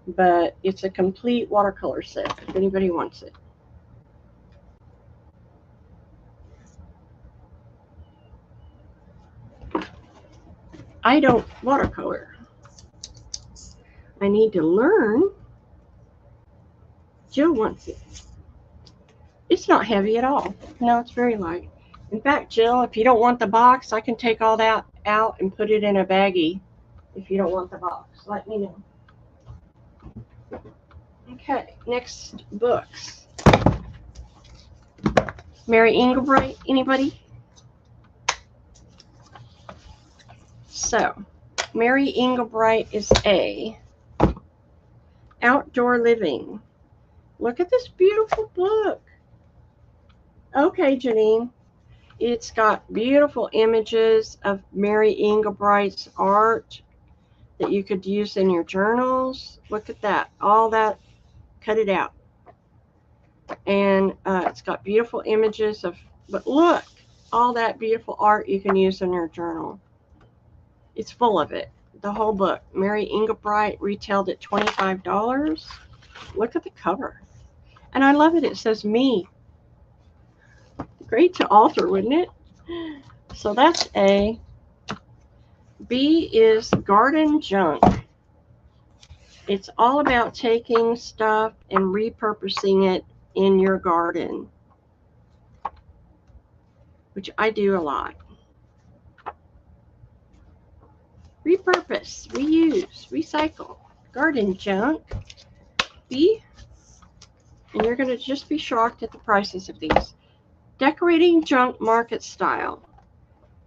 But it's a complete watercolor set if anybody wants it. I don't watercolor. I need to learn. Jill wants it. It's not heavy at all. No, it's very light. In fact, Jill, if you don't want the box, I can take all that out and put it in a baggie. If you don't want the box, let me know. Okay, next books. Mary Engelbreit, anybody? So, Mary Engelbreit is A. Outdoor Living. Look at this beautiful book. Okay, Janine. It's got beautiful images of Mary Engelbreit's art that you could use in your journals. Look at that. All that, cut it out. And it's got beautiful images of, but look, all that beautiful art you can use in your journal. It's full of it. The whole book. Mary Engelbreit retailed at $25. Look at the cover. And I love it. It says me. Great to alter, wouldn't it? So that's A. B is Garden Junk. It's all about taking stuff and repurposing it in your garden, which I do a lot. Repurpose, reuse, recycle. Garden Junk. B. And you're going to just be shocked at the prices of these. Decorating Junk Market Style.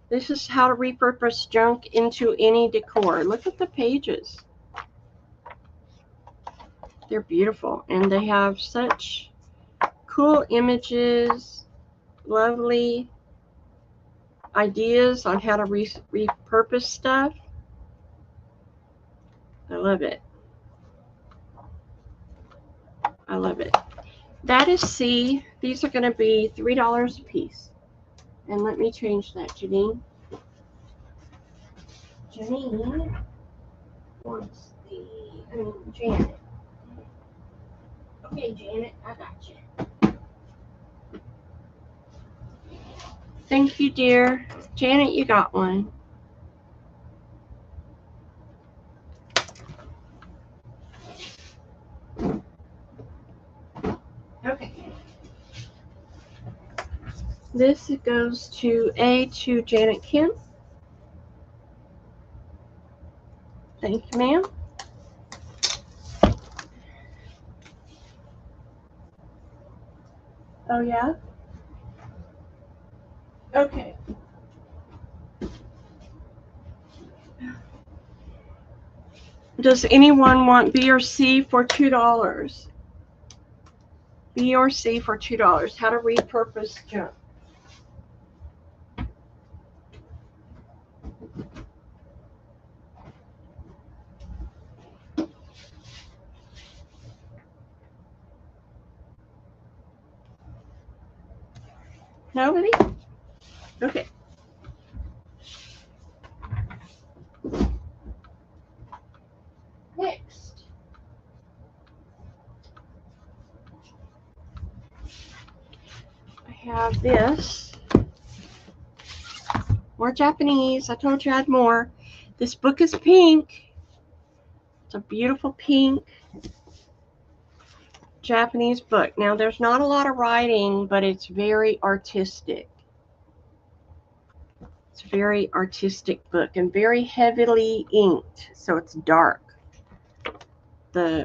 This is how to repurpose junk into any decor. Look at the pages. They're beautiful. And they have such cool images, lovely ideas on how to repurpose stuff. I love it. I love it. That is C. These are going to be $3 a piece. And let me change that, Janine. Janine wants Janet. Okay, Janet, I got you. Thank you, dear. Janet, you got one. Okay. This goes to A to Janet Kim. Thank you, ma'am. Oh, yeah? Okay. Does anyone want B or C for $2? B or C for $2. How to repurpose junk. Nobody? Okay. Next. I have this. More Japanese. I told you I had more. This book is pink. It's a beautiful pink Japanese book. Now, there's not a lot of writing, but it's very artistic. It's a very artistic book and very heavily inked, so it's dark.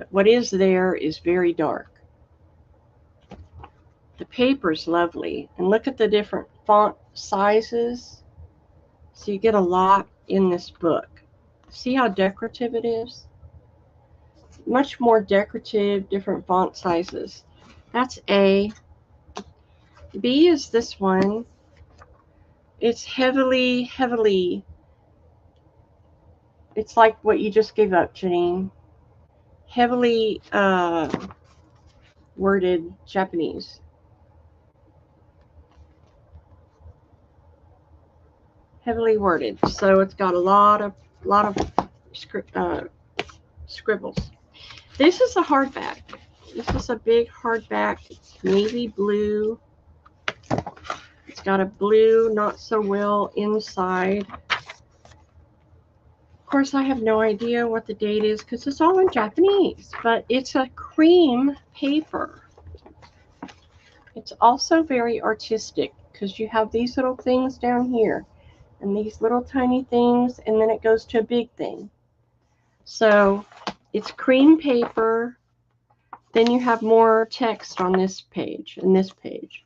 What is there is very dark. The paper's lovely, and look at the different font sizes. So you get a lot in this book. See how decorative it is? Much more decorative, different font sizes. That's A. B is this one. It's heavily, it's like what you just gave up, Janine. Heavily worded Japanese. Heavily worded. So it's got a lot of scribbles. This is a hardback. This is a big hardback. It's navy blue. It's got a blue, not so well inside. Of course, I have no idea what the date is because it's all in Japanese, but it's a cream paper. It's also very artistic because you have these little things down here and these little tiny things, and then it goes to a big thing. So it's cream paper. Then you have more text on this page and this page.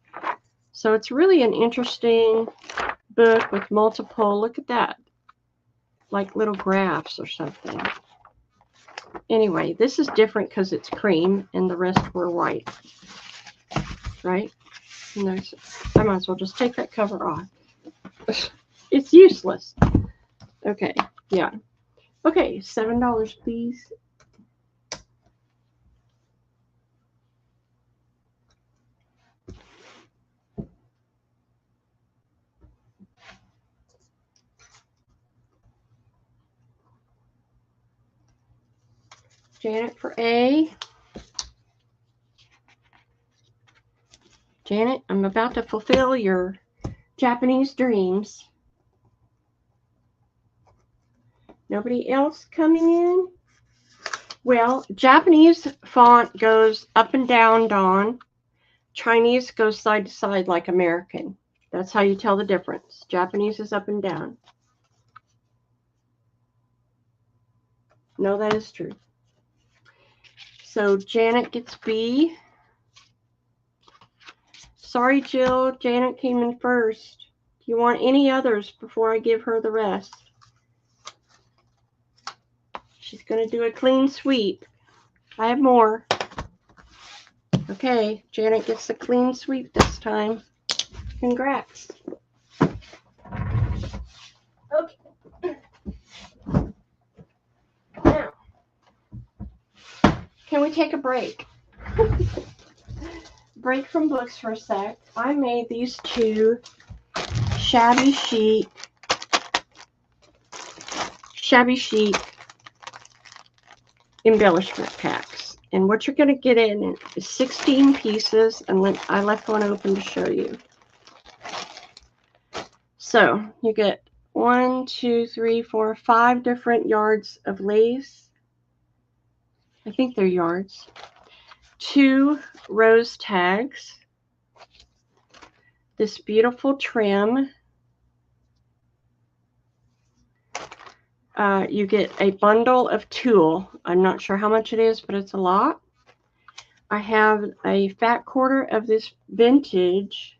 So it's really an interesting book with multiple, look at that, like little graphs or something. Anyway, this is different because it's cream and the rest were white, right? And I might as well just take that cover off. It's useless. Okay, yeah. Okay, $7, please. Janet for A. Janet, I'm about to fulfill your Japanese dreams. Nobody else coming in? Well, Japanese font goes up and down, Dawn. Chinese goes side to side like American. That's how you tell the difference. Japanese is up and down. No, that is true. So Janet gets B. Sorry, Jill. Janet came in first. Do you want any others before I give her the rest? She's going to do a clean sweep. I have more. Okay, Janet gets the clean sweep this time. Congrats. Okay. Now, can we take a break? Break from books for a sec. I made these two shabby chic embellishment packs. And what you're going to get in is 16 pieces, and I left one open to show you. So you get 1, 2, 3, 4, 5 different yards of lace. I think they're yards. 2 rose tags. This beautiful trim. You get a bundle of tulle. I'm not sure how much it is, but it's a lot. I have a fat quarter of this vintage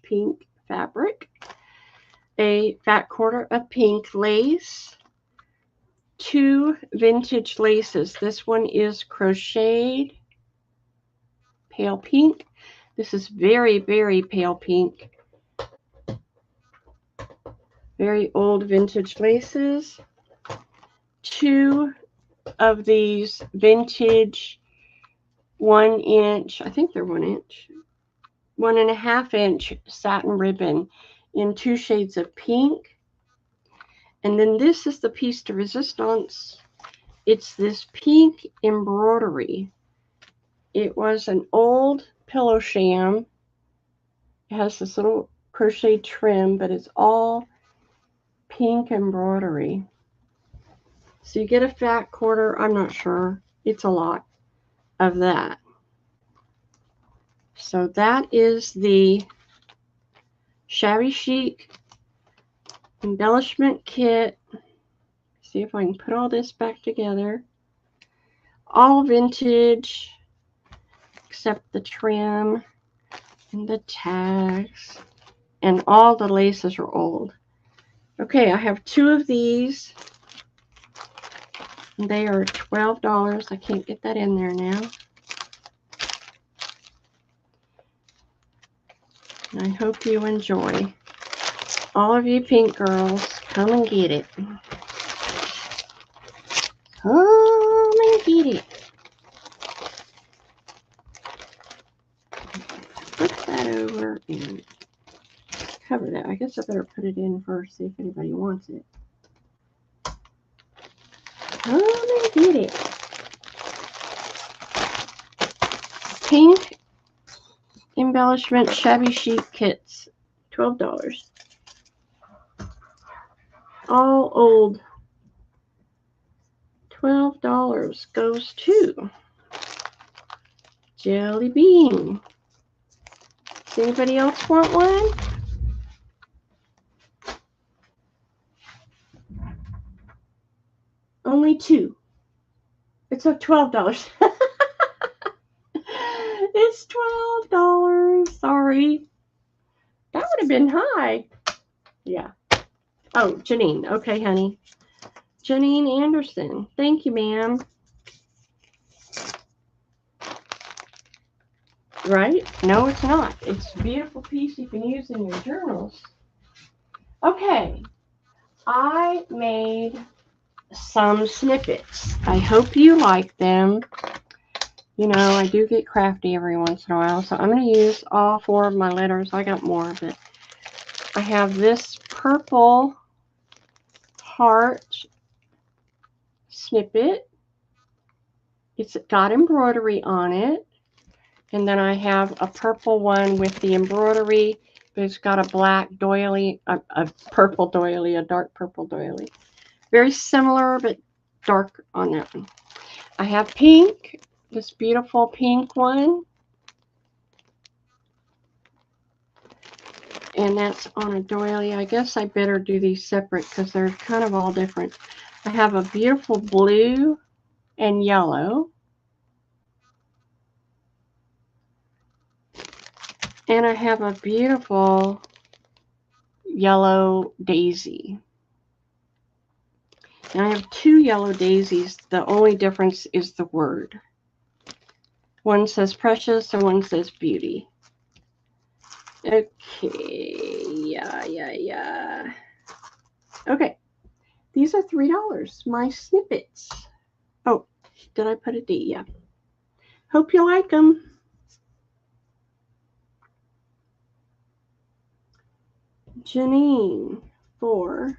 pink fabric. A fat quarter of pink lace. 2 vintage laces. This one is crocheted pale pink. This is very, very pale pink. Very old vintage laces. 2 of these vintage 1 inch, I think they're 1 inch, 1.5-inch satin ribbon in 2 shades of pink. And then this is the piece de resistance. It's this pink embroidery. It was an old pillow sham. It has this little crochet trim, but it's all pink embroidery. So you get a fat quarter. I'm not sure. It's a lot of that. So that is the Shabby Chic embellishment kit. See if I can put all this back together. All vintage, except the trim and the tags, and all the laces are old. Okay, I have 2 of these. They are $12. I can't get that in there now. And I hope you enjoy. All of you pink girls, come and get it. Come and get it. Flip that over and cover that. I guess I better put it in first, see if anybody wants it. Come and get it. Pink embellishment Shabby Chic kits, $12. All old. $12 goes to Jelly Bean. Does anybody else want one? Only 2. It's a $12. It's $12. Sorry. That would have been high. Yeah. Oh, Janine. Okay, honey. Janine Anderson. Thank you, ma'am. Right? No, it's not. It's a beautiful piece you can use in your journals. Okay. I made some snippets. I hope you like them. You know, I do get crafty every once in a while, so I'm going to use all 4 of my letters. I got more, but I have this purple heart snippet. It's got embroidery on it. And then I have a purple one with the embroidery, but it's got a black doily, a purple doily, a dark purple doily. Very similar, but dark on that one. I have pink, this beautiful pink one. And that's on a doily. I guess I better do these separate because they're kind of all different. I have a beautiful blue and yellow. And I have a beautiful yellow daisy. And I have 2 yellow daisies. The only difference is the word. One says precious and one says beauty. Okay, yeah. Okay, these are $3. My snippets. Oh, did I put a D? Yeah. Hope you like them. Janine for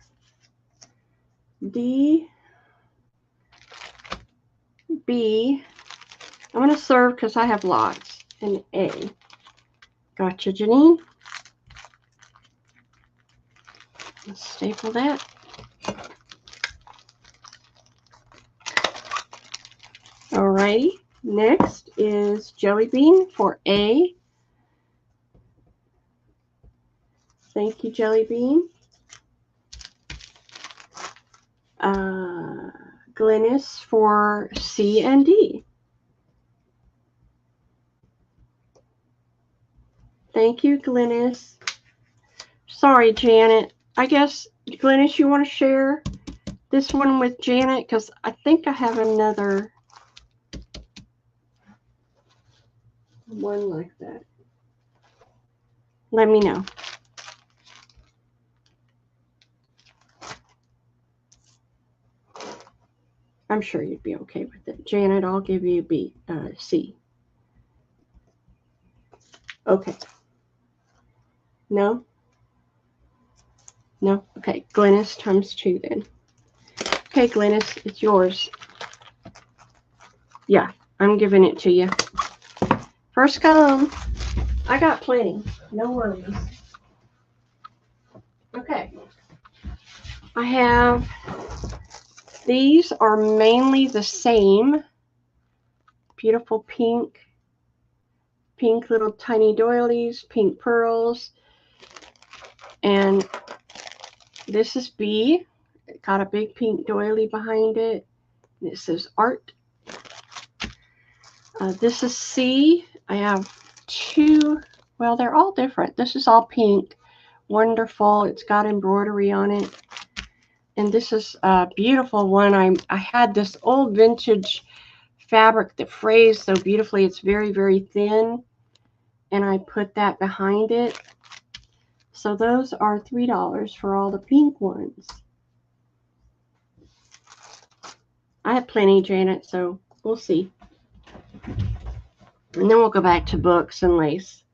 D, B. I'm going to serve because I have lots. And A. Gotcha, Janine. Let's staple that. Alrighty. Next is Jelly Bean for A. Thank you, Jelly Bean. Glynis for C and D. Thank you, Glynis. Sorry, Janet. I guess, Glynis, you want to share this one with Janet? Because I think I have another one like that. Let me know. I'm sure you'd be okay with it. Janet, I'll give you B, C. Okay. No? No? Okay, Glynis times 2 then. Okay, Glynis, it's yours. Yeah, I'm giving it to you. First come. I got plenty. No worries. Okay. I have, these are mainly the same. Beautiful pink little tiny doilies, pink pearls. And this is B. It got a big pink doily behind it. And it says art. This is C. I have 2. Well, they're all different. This is all pink. Wonderful. It's got embroidery on it. And this is a beautiful one. I had this old vintage fabric that frays so beautifully. It's very, very thin. And I put that behind it. So those are $3 for all the pink ones. I have plenty, Janet, so we'll see. And then we'll go back to books and lace.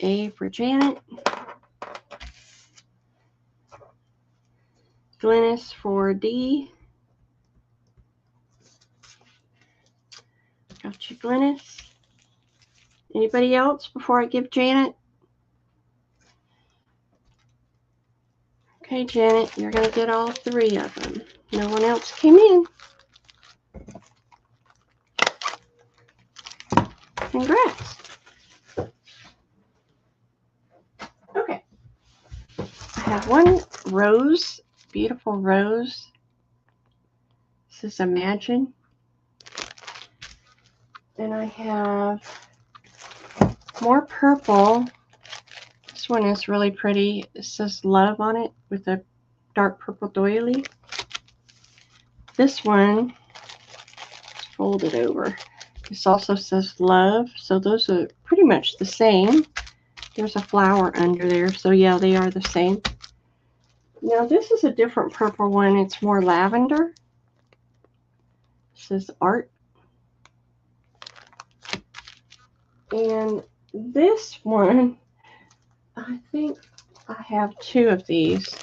A for Janet. Glynis for D. Got you, Glynis. Anybody else before I give Janet? Okay, Janet, you're going to get all 3 of them. No one else came in. Congrats. Okay. I have one rose, beautiful rose. This is Imagine. And I have more purple. This one is really pretty. It says Love on it with a dark purple doily. This one is folded over. This also says Love. So those are pretty much the same. There's a flower under there. So yeah, they are the same. Now this is a different purple one. It's more lavender. It says Art. And this one, I think I have 2 of these.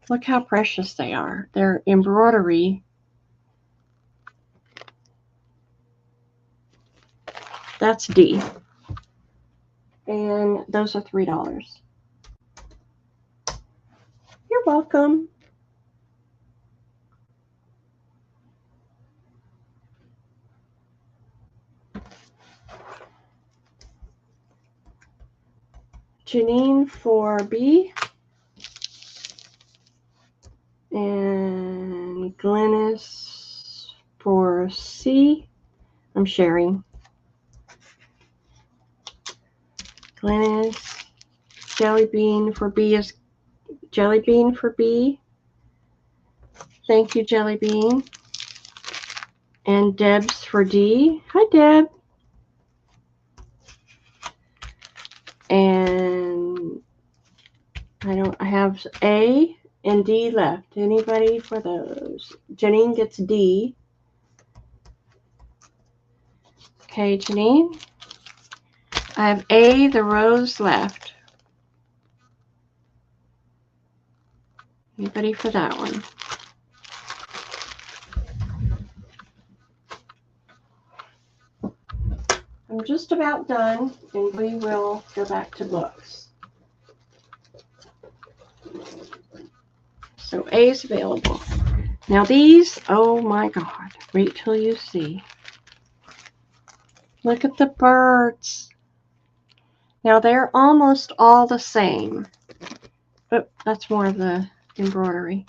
Look how precious they are. They're embroidery. That's D. And those are $3. You're welcome. Janine for B. And Glynis for C. I'm sharing. Glynis. Jelly Bean for B is Jelly Bean for B. Thank you, Jelly Bean. And Deb's for D. Hi, Deb. And I have A and D left. Anybody for those? Janine gets D. Okay, Janine. I have A, the rose left. Anybody for that one? I'm just about done, and we will go back to books. So A is available. Now these, oh my God, wait till you see. Look at the birds. Now they're almost all the same. Oh, that's more of the embroidery.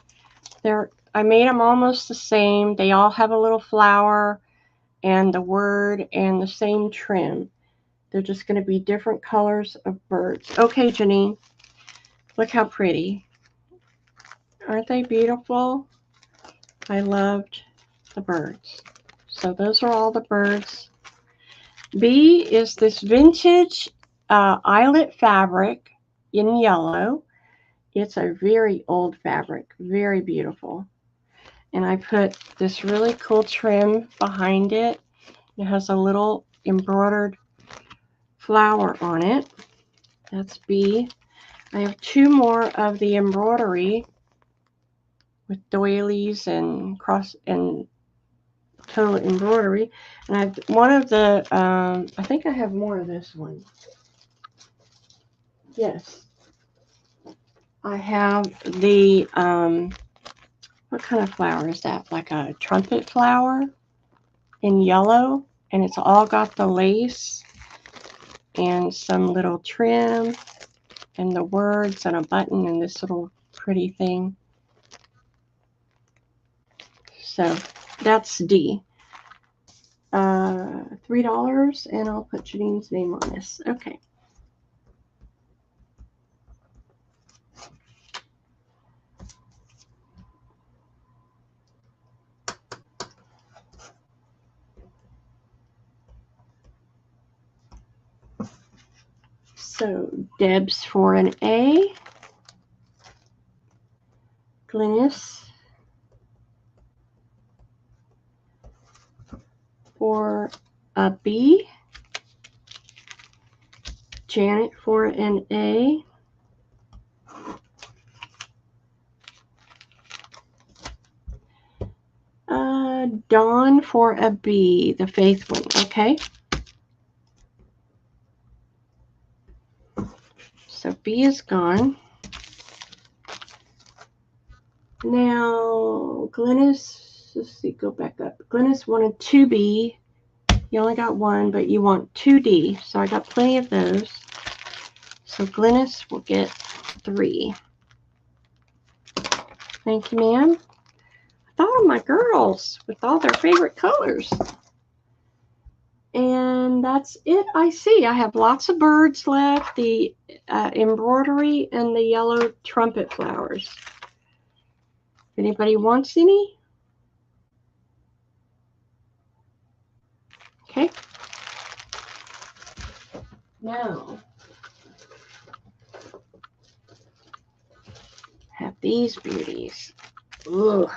I made them almost the same. They all have a little flower and the word and the same trim. They're just going to be different colors of birds. Okay, Janine, look how pretty. Aren't they beautiful? I loved the birds. So those are all the birds. B is this vintage eyelet fabric in yellow. It's a very old fabric, very beautiful. And I put this really cool trim behind it. It has a little embroidered flower on it. That's B. I have 2 more of the embroidery with doilies and cross and total embroidery. And I have one of the, I think I have more of this one. Yes. I have the, what kind of flower is that? Like a trumpet flower in yellow. And it's all got the lace and some little trim and the words and a button and this little pretty thing. So that's D. $3, and I'll put Janine's name on this. Okay. So Deb's for an A. Glynis for a B. Janet for an A. Dawn for a B, the Faith one. Okay. So B is gone. Now, Glynis, let's see, go back up. Glynis wanted 2B. You only got 1, but you want 2D. So I got plenty of those. So Glynis will get 3. Thank you, ma'am. I thought of my girls with all their favorite colors. And that's it. I see. I have lots of birds left, the embroidery, and the yellow trumpet flowers. If anybody wants any? Okay. Now, have these beauties. Ugh.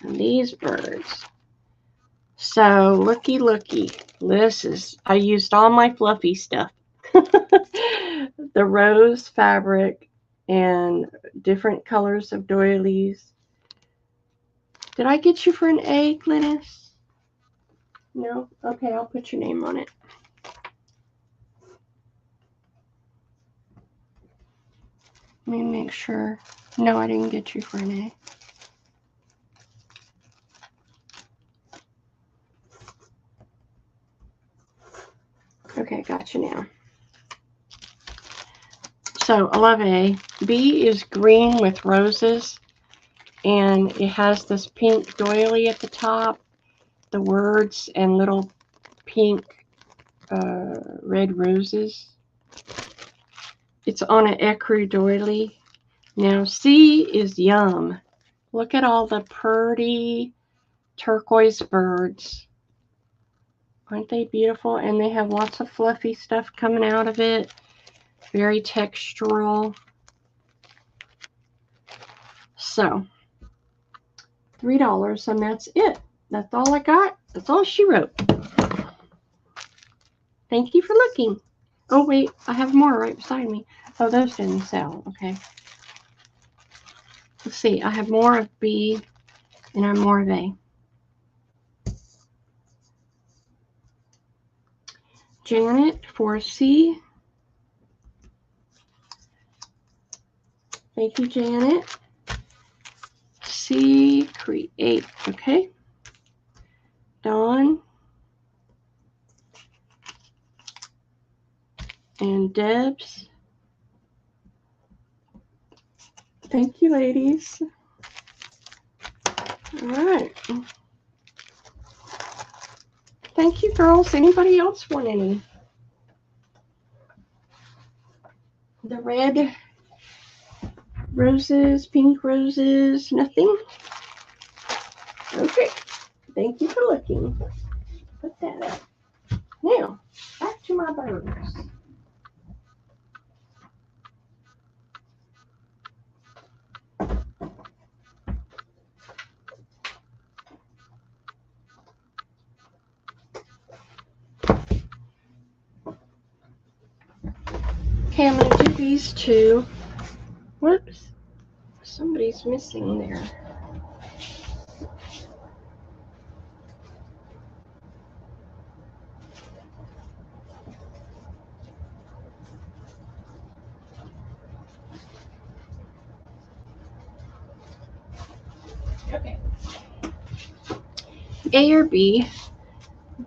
And these birds. So, looky, looky. This is, I used all my fluffy stuff. The rose fabric and different colors of doilies. Did I get you for an A, Glynis? No? Okay, I'll put your name on it. Let me make sure. No, I didn't get you for an A. Okay, got you now. So, I love A. B is green with roses, and it has this pink doily at the top, the words, and little pink red roses. It's on an ecru doily. Now, C is yum. Look at all the pretty turquoise birds. Aren't they beautiful? And they have lots of fluffy stuff coming out of it. Very textural. So, $3, and that's it. That's all I got. That's all she wrote. Thank you for looking. Oh, wait. I have more right beside me. Oh, those didn't sell. Okay. Let's see. I have more of B, and I have more of A. Janet for C. Thank you, Janet. C, create. Okay. Dawn. And Deb's. Thank you, ladies. All right. Thank you, girls. Anybody else want any? The red roses, pink roses, nothing? Okay. Thank you for looking. Put that up. Now, back to my birds. Okay, I'm going to do these two. Whoops. Somebody's missing there. Okay. A or B?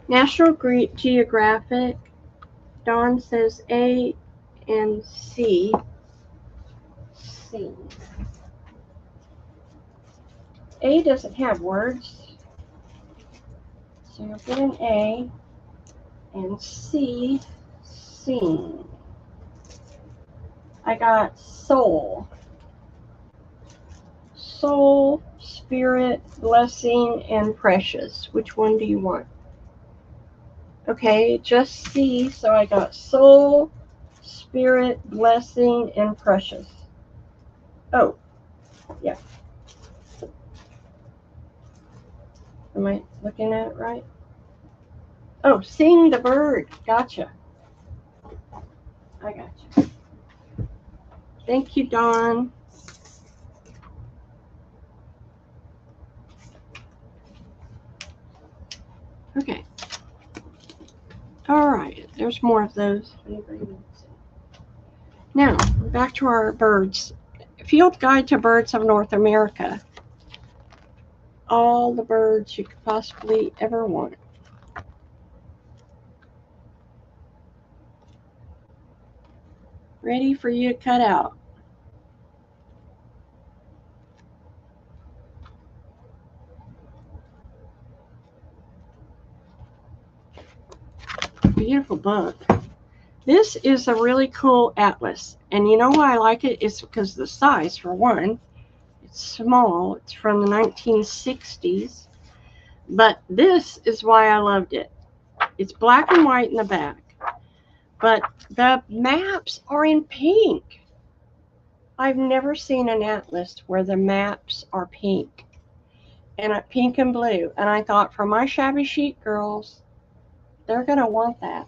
National Geographic. Dawn says A and C. C. A doesn't have words. So you'll get an A. And C, sing. I got soul. Soul, spirit, blessing, and precious. Which one do you want? Okay, just C. So I got soul, spirit, blessing, and precious. Oh, yeah. Am I looking at it right? Oh, sing the bird. Gotcha. I gotcha. Thank you, Dawn. Okay. All right. There's more of those. Now, back to our birds. Field Guide to Birds of North America. All the birds you could possibly ever want. Ready for you to cut out. Beautiful book. This is a really cool atlas. And you know why I like it? It's because of the size, for one. It's small. It's from the 1960s. But this is why I loved it. It's black and white in the back. But the maps are in pink. I've never seen an atlas where the maps are pink. And pink and blue. And I thought, for my shabby chic girls, they're going to want that.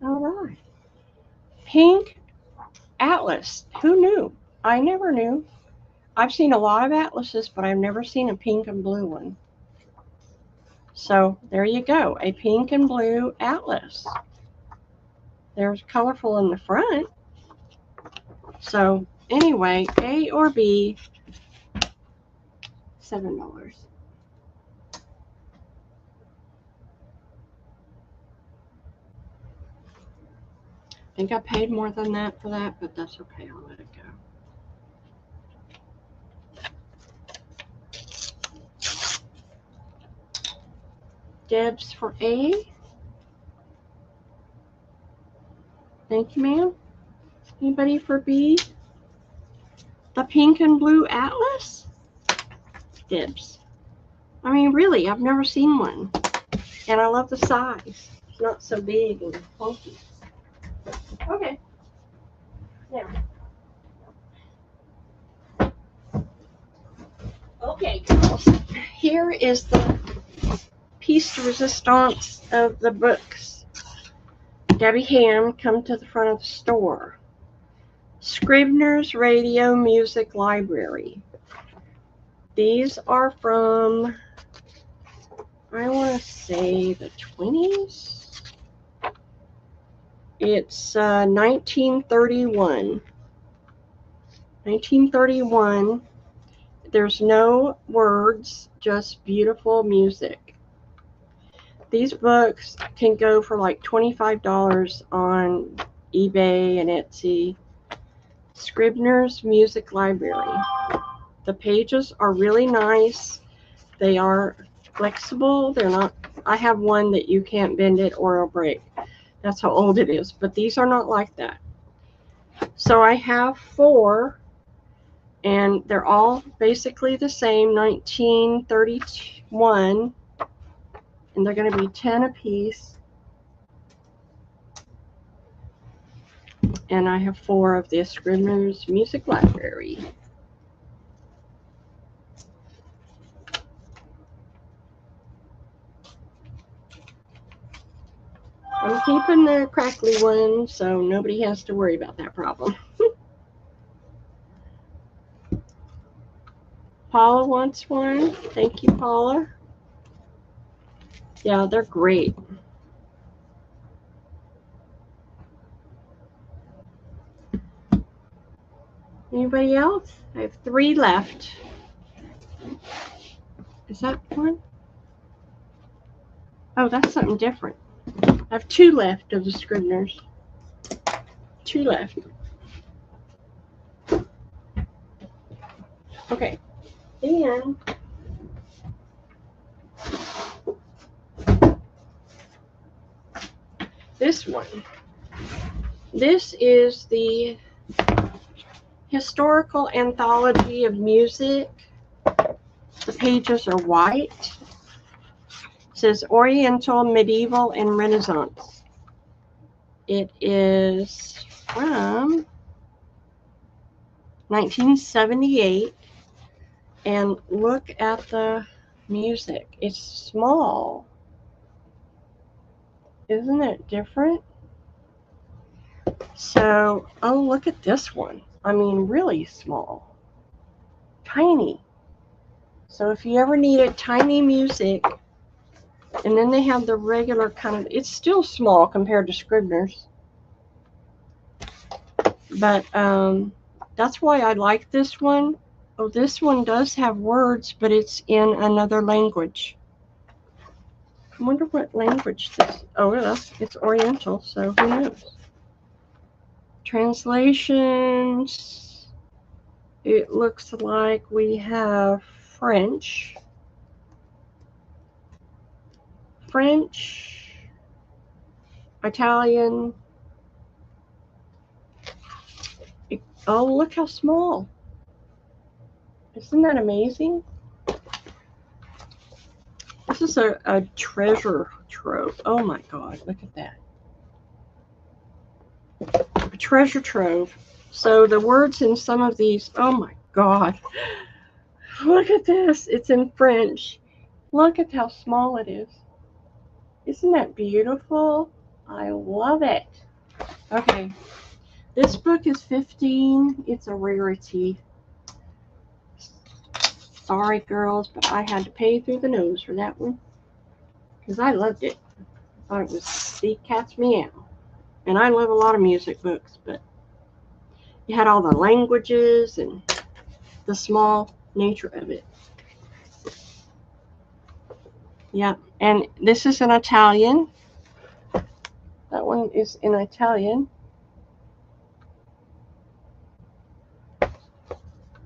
All right. Pink atlas. Who knew? I never knew. I've seen a lot of atlases, but I've never seen a pink and blue one. So there you go. A pink and blue atlas. There's colorful in the front. So anyway, A or B, $7. I think I paid more than that for that, but that's okay. I'll let it go. Debs for A. Thank you, ma'am. Anybody for B? The pink and blue atlas? Dibs. I mean, really, I've never seen one. And I love the size. It's not so big and funky. Okay. Now. Okay, girls. Here is the piece de resistance of the books. Debbie Ham, come to the front of the store. Scribner's Radio Music Library. These are from, I want to say, the 20s. It's 1931. 1931. There's no words, just beautiful music. These books can go for like $25 on eBay and Etsy. Scribner's Music Library. The pages are really nice. They are flexible. They're not, I have one that you can't bend it or it'll break. That's how old it is. But these are not like that. So I have 4, and they're all basically the same, 1931, and they're going to be 10 a piece. And I have 4 of the Scribner's Music Library. I'm keeping the crackly one, so nobody has to worry about that problem. Paula wants one. Thank you, Paula. Yeah, they're great. Anybody else? I have 3 left. Is that one? Oh, that's something different. I have 2 left of the Scribners. 2 left. Okay. Then this one. This is the Historical Anthology of Music. The pages are white. It says Oriental, Medieval, and Renaissance. It is from 1978. And look at the music. It's small. Isn't it different? So, oh, look at this one. I mean, really small. Tiny. So if you ever needed tiny music, and then they have the regular kind of, it's still small compared to Scribner's. But that's why I like this one. Oh, this one does have words, but it's in another language. I wonder what language this. Oh, it's Oriental, so who knows? Translations. It looks like we have French, Italian. Oh, look how small. Isn't that amazing? This is a treasure trove. Oh my God, look at that. A treasure trove. So the words in some of these, oh my God. Look at this. It's in French. Look at how small it is. Isn't that beautiful? I love it. Okay. This book is $15. It's a rarity. Sorry, girls, but I had to pay through the nose for that one. Because I loved it. I thought it was the cat's meow. And I love a lot of music books, but you had all the languages and the small nature of it. Yeah, and this is in Italian. That one is in Italian.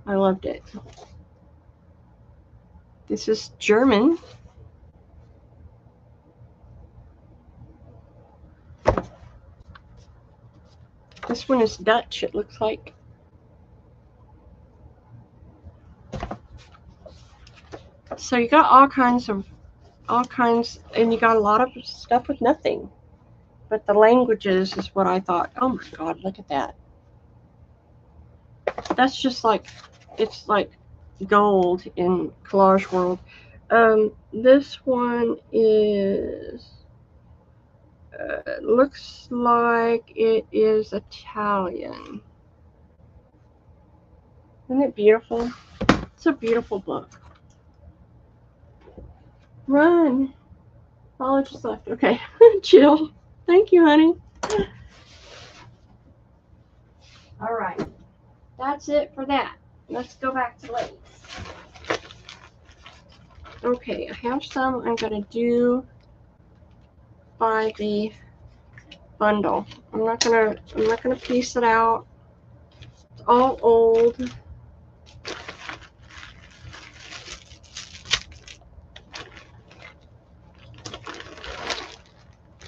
I loved it. This is German. This one is Dutch, it looks like. So you got all kinds, and you got a lot of stuff with nothing. But the languages is what I thought, oh my God, look at that. That's just like, it's like gold in Collage World. This one is, looks like it is Italian. Isn't it beautiful? It's a beautiful book. Run. Paula just left. Okay. Chill. Thank you, honey. All right. That's it for that. Let's go back to Lace. Okay, I have some I'm going to do by the bundle. I'm not gonna piece it out. It's all old.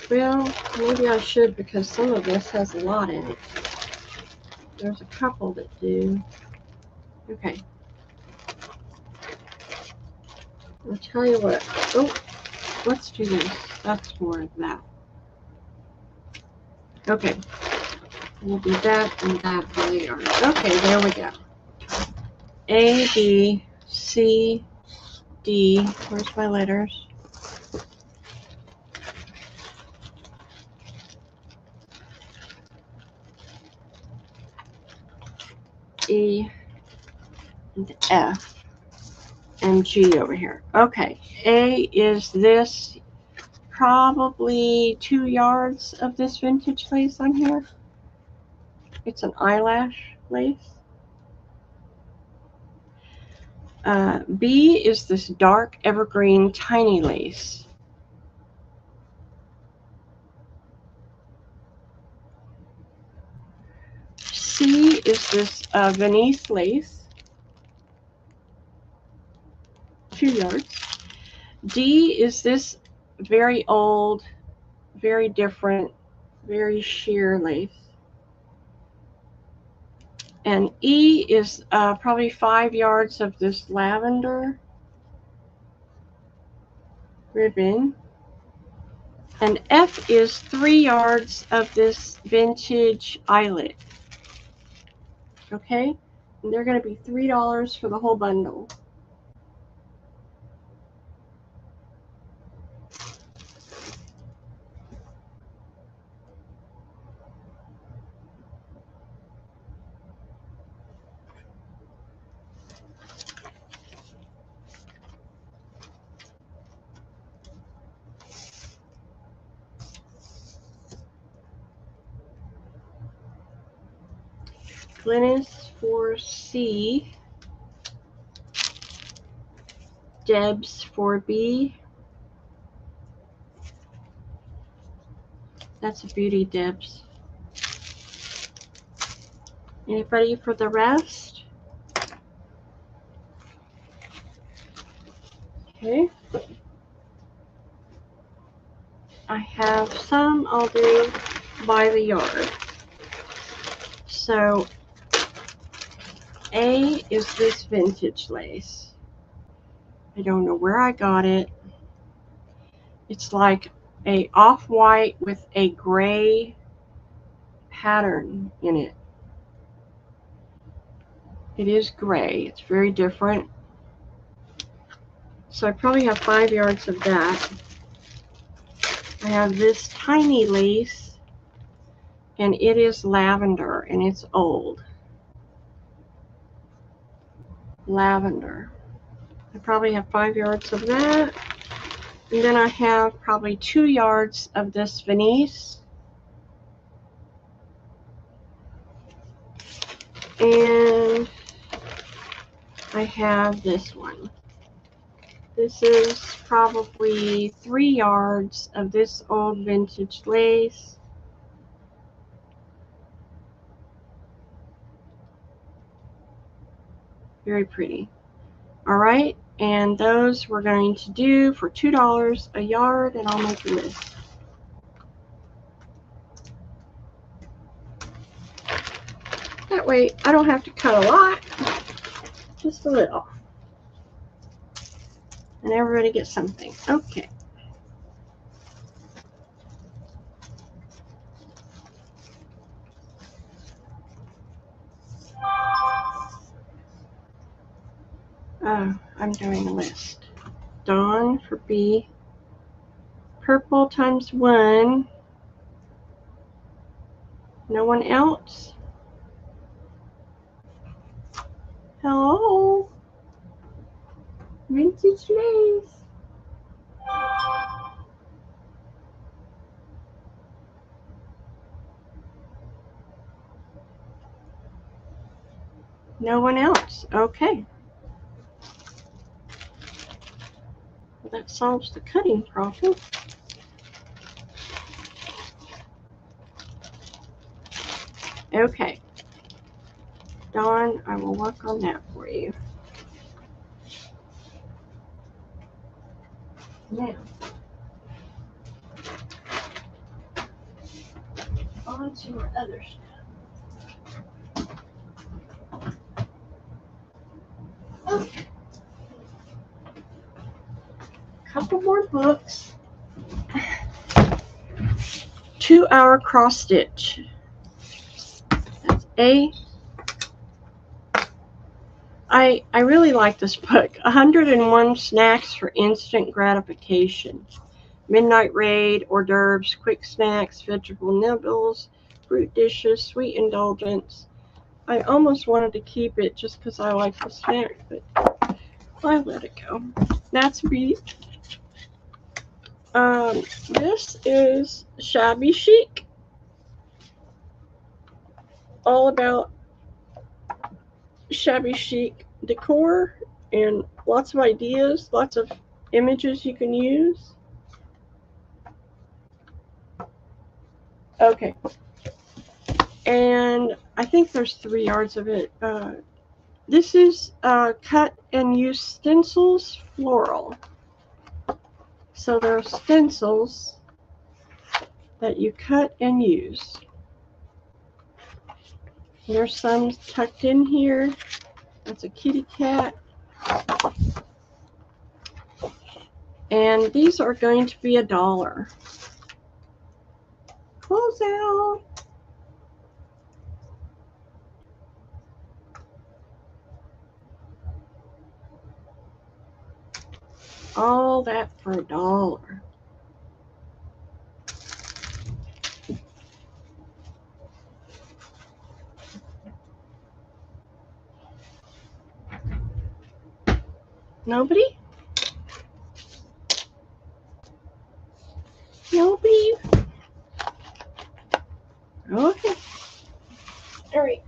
Well, maybe I should, because some of this has a lot in it. There's a couple that do. Okay. I'll tell you what. Oh, let's do this. That's more of that. Okay. We'll do that and that later. Okay, there we go. A, B, C, D. Where's my letters? E, and F, and G over here. Okay, A is this, probably 2 yards of this vintage lace on here. It's an eyelash lace. B is this dark evergreen tiny lace. C is this Venice lace, 2 yards. D is this very old, very different, very sheer lace. And E is probably 5 yards of this lavender ribbon. And F is 3 yards of this vintage eyelet. Okay? And they're going to be $3 for the whole bundle. Glynis for C. Debs for B. That's a beauty, Debs. Anybody for the rest? Okay. I have some I'll do by the yard. So A is this vintage lace. I don't know where I got it. It's like a off-white with a gray pattern in it. It is gray. It's very different. So I probably have 5 yards of that. I have this tiny lace, and it is lavender, and it's old. Lavender. I probably have 5 yards of that. And then I have probably 2 yards of this Venice. And I have this one. This is probably 3 yards of this old vintage lace. Very pretty. All right, and those we're going to do for $2 a yard, and I'll make a list. That way I don't have to cut a lot, just a little. And everybody gets something. Okay. I'm doing a list. Dawn for B. Purple times 1. No one else? Hello? Vintage lace. No one else. Okay. Well, that solves the cutting problem. Okay. Dawn, I will work on that for you. Now, on to our other stuff. Okay. Couple more books. 2-hour cross stitch. That's A. I really like this book. 101 Snacks for Instant Gratification. Midnight Raid, hors d'oeuvres, quick snacks, vegetable nibbles, fruit dishes, sweet indulgence. I almost wanted to keep it just because I like the snack, but I let it go. That's me. This is Shabby Chic. All about shabby chic decor and lots of ideas, lots of images you can use. Okay. And I think there's 3 yards of it. This is cut and use stencils floral. So there are stencils that you cut and use. There's some tucked in here. That's a kitty cat. And these are going to be $1. Close out. All that for $1. Nobody? Nobody? Okay. All right.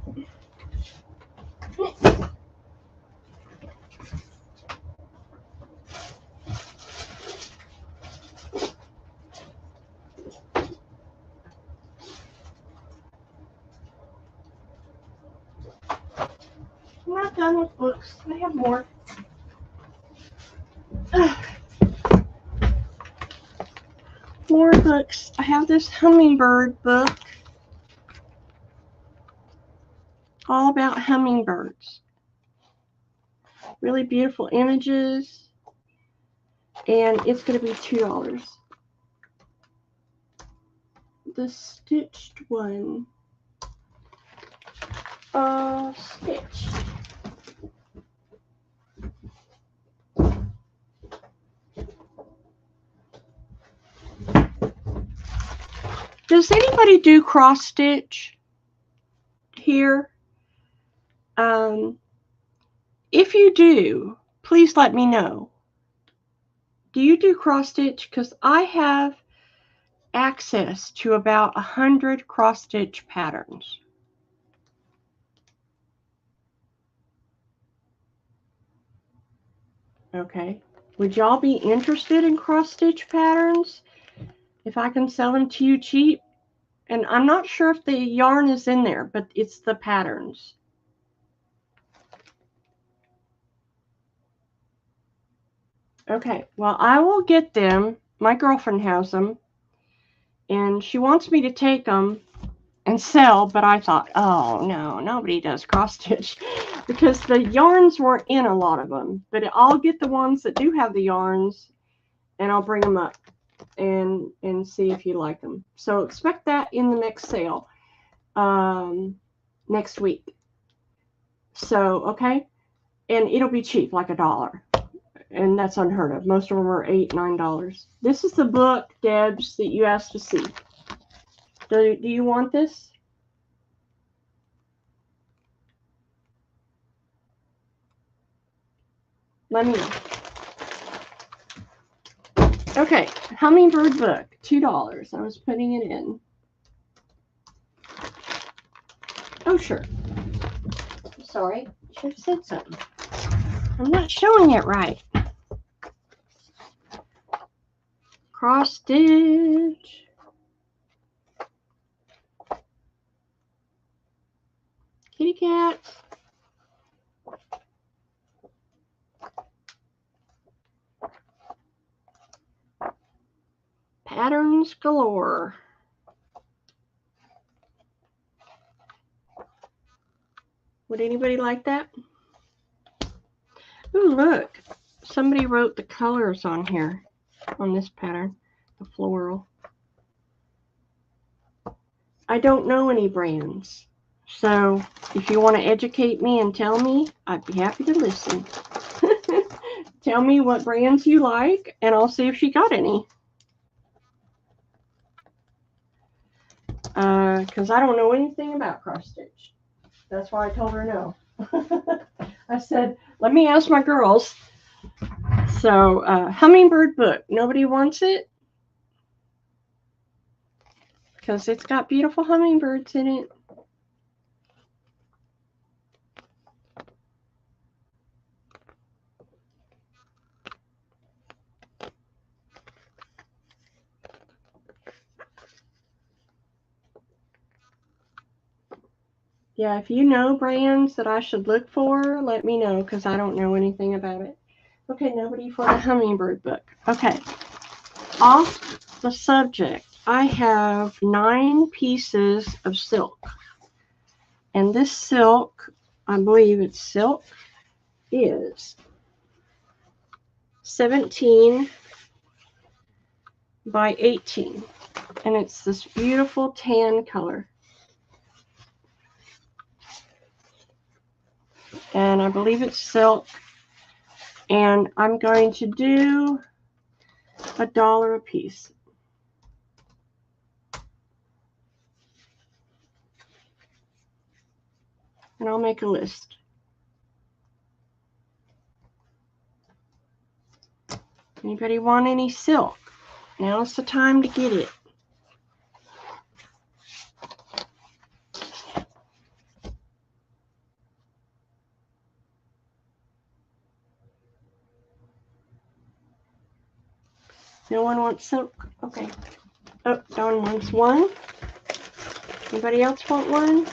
I'm not done with books. I have more. More books. I have this hummingbird book. All about hummingbirds. Really beautiful images. And it's going to be $2. The stitched one. Stitched. Does anybody do cross stitch here? If you do, please let me know. Do you do cross stitch? Because I have access to about 100 cross stitch patterns. Okay. Would y'all be interested in cross stitch patterns? If I can sell them to you cheap? And I'm not sure if the yarn is in there, but it's the patterns. Okay, well, I will get them. My girlfriend has them. And she wants me to take them and sell, but I thought, oh, no, nobody does cross stitch. Because the yarns weren't in a lot of them. But I'll get the ones that do have the yarns, and I'll bring them up and see if you like them. So expect that in the next sale next week. So, okay. And it'll be cheap, like $1. And that's unheard of. Most of them are $8, $9. This is the book, Debs, that you asked to see. Do you want this? Let me know. Okay, hummingbird book, $2. I was putting it in. Oh, sure. Sorry, I should have said something. I'm not showing it right. Cross stitch. Kitty cats. Patterns galore. Would anybody like that? Ooh, look. Somebody wrote the colors on here, on this pattern, the floral. I don't know any brands. So if you want to educate me and tell me, I'd be happy to listen. Tell me what brands you like, and I'll see if she got any. Because I don't know anything about cross stitch. That's why I told her no. I said, let me ask my girls. So, hummingbird book. Nobody wants it? Because it's got beautiful hummingbirds in it. Yeah, if you know brands that I should look for, let me know, because I don't know anything about it. Okay, nobody for the hummingbird book. Okay, off the subject, I have 9 pieces of silk. And this silk, I believe it's silk, is 17 by 18. And it's this beautiful tan color. And I believe it's silk. And I'm going to do $1 a piece. And I'll make a list. Anybody want any silk? Now's the time to get it. No one wants silk? Okay. Oh, Dawn wants one. Anybody else want one?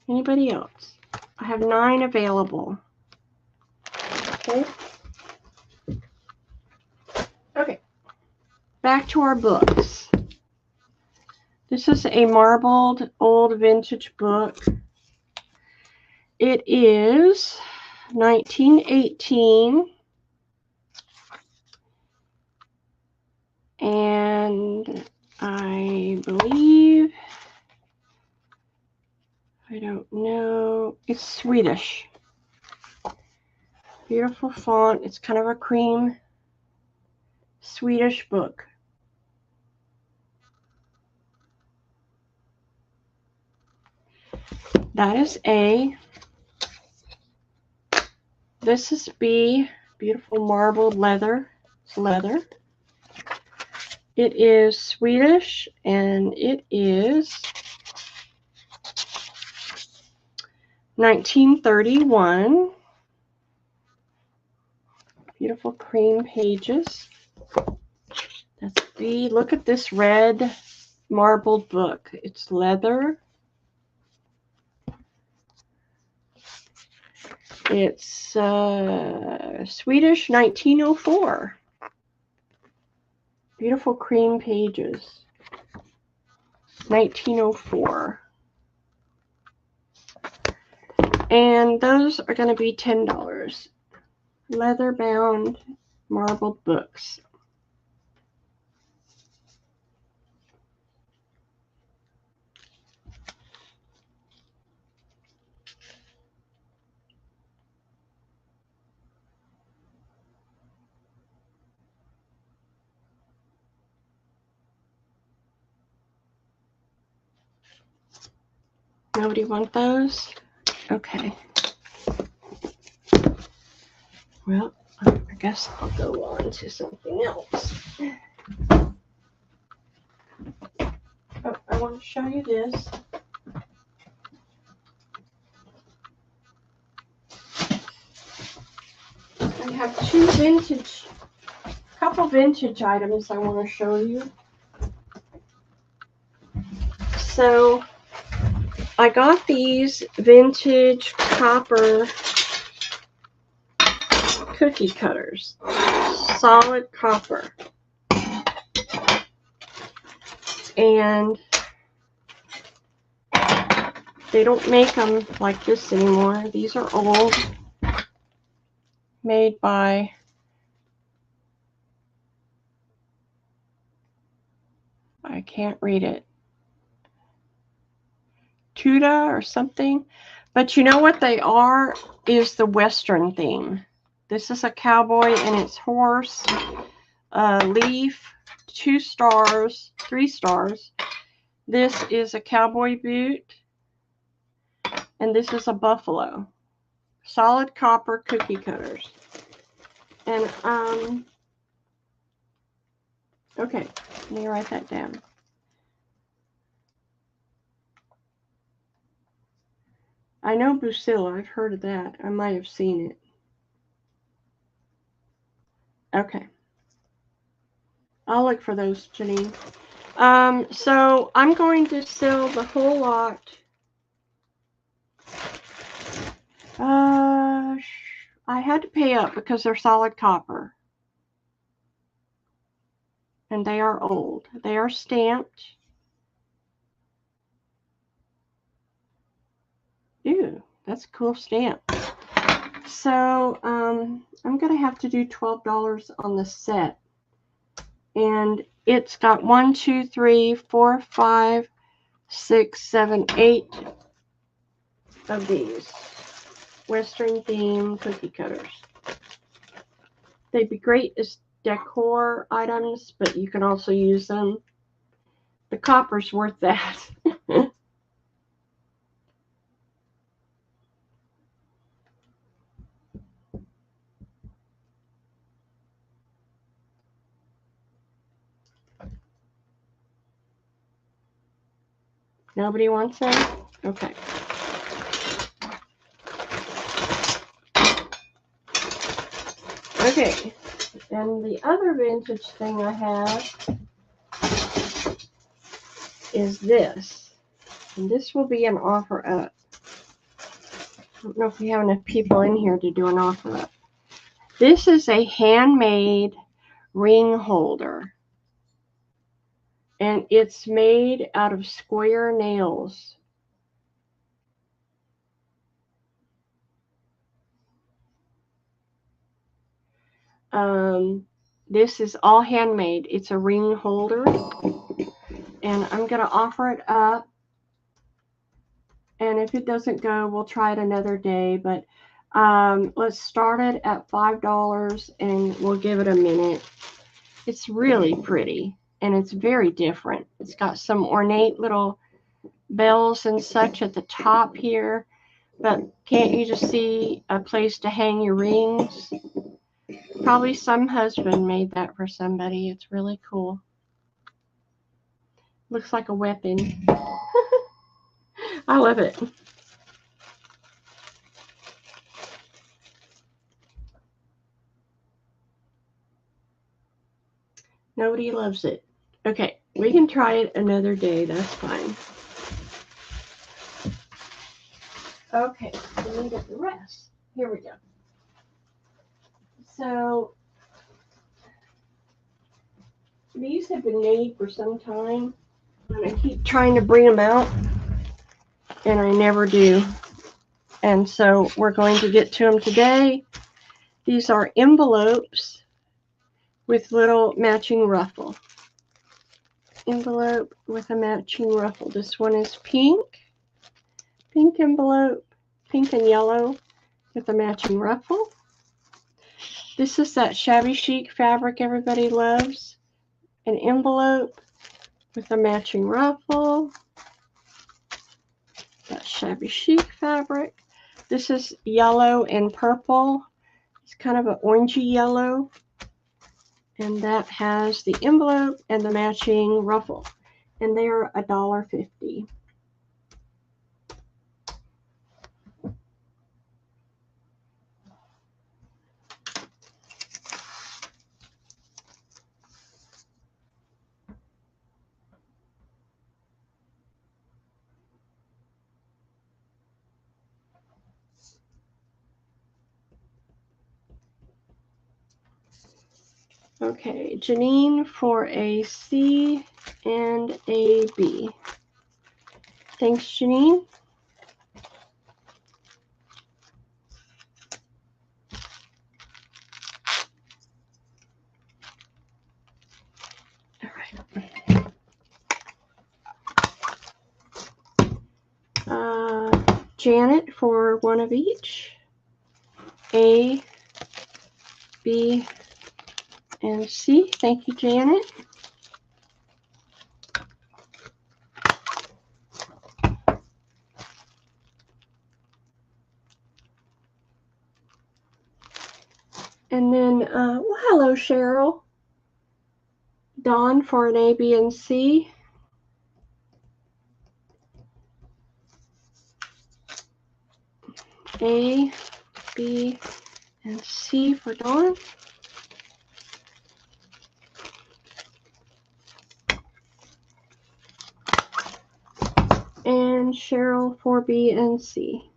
Anybody else? I have 9 available. Okay. Okay. Back to our books. This is a marbled old vintage book. It is 1918. And I believe, I don't know, it's Swedish. Beautiful font. It's kind of a cream Swedish book. That is A. This is B. Beautiful marbled leather. It's leather. It is Swedish, and it is 1931. Beautiful cream pages. That's B. Look at this red marbled book. It's leather. It's Swedish 1904. Beautiful cream pages. 1904. And those are going to be $10. Leather bound marbled books. Nobody want those? Okay. Well, I guess I'll go on to something else. Oh, I want to show you this. I have couple vintage items I want to show you. So, I got these vintage copper cookie cutters, solid copper, and they don't make them like this anymore. These are old, made by I can't read it, Tuda or something, but you know what they are is the Western theme. This is a cowboy and its horse, leaf 2 stars, 3 stars. This is a cowboy boot. And this is a buffalo. Solid copper cookie cutters. And, okay, let me write that down. I know Bucilla. I've heard of that. I might have seen it. Okay. I'll look for those, Janine. So I'm going to sell the whole lot. I had to pay up because they're solid copper. And they are old. They are stamped. Ew, that's a cool stamp. So I'm going to have to do $12 on the set. And it's got 1, 2, 3, 4, 5, 6, 7, 8 of these Western theme cookie cutters. They'd be great as decor items, but you can also use them. The copper's worth that. Nobody wants them? Okay. Okay. And the other vintage thing I have is this. And this will be an offer up. I don't know if we have enough people in here to do an offer up. This is a handmade ring holder. And it's made out of square nails. This is all handmade. It's a ring holder. And I'm going to offer it up. And if it doesn't go, we'll try it another day. But let's start it at $5 and we'll give it a minute. It's really pretty. And it's very different. It's got some ornate little bells and such at the top here. But can't you just see a place to hang your rings? Probably some husband made that for somebody. It's really cool. Looks like a weapon. I love it. Nobody loves it. Okay, we can try it another day. That's fine. Okay, let me get the rest. Here we go. So, these have been made for some time. And I keep trying to bring them out. And I never do. And so, we're going to get to them today. These are envelopes with little matching ruffle. Envelope with a matching ruffle. This one is pink. Pink envelope. Pink and yellow with a matching ruffle. This is that shabby chic fabric everybody loves. An envelope with a matching ruffle. That shabby chic fabric. This is yellow and purple. It's kind of an orangey yellow. And that has the envelope and the matching ruffle. And they are $1.50. Okay, Janine for a C and a B. Thanks, Janine. All right. Janet for one of each. A, B, and C. Thank you, Janet. And then, well, hello, Cheryl. Dawn for an A, B, and C. A, B, and C for Dawn. And Cheryl for B and C.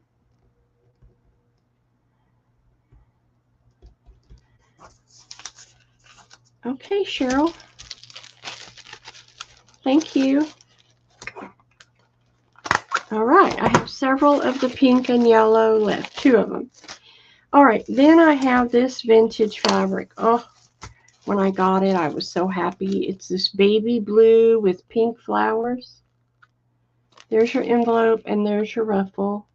Okay, Cheryl. Thank you. All right, I have several of the pink and yellow left, 2 of them. All right, then I have this vintage fabric. Oh, when I got it, I was so happy. It's this baby blue with pink flowers. There's your envelope and there's your ruffle.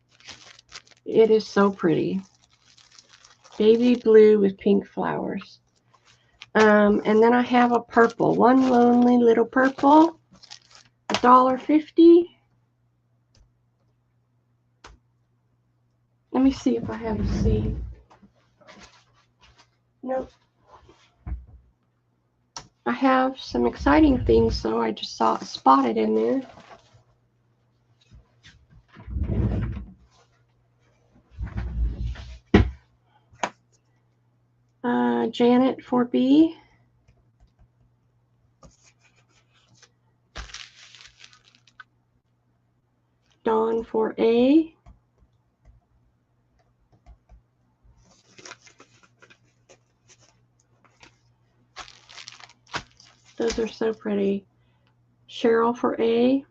It is so pretty. Baby blue with pink flowers. And then I have a purple, one lonely little purple, $1.50. Let me see if I have a C. Nope. I have some exciting things, so I just saw it spotted in there. Janet for B. Dawn for A. Those are so pretty. Cheryl for A.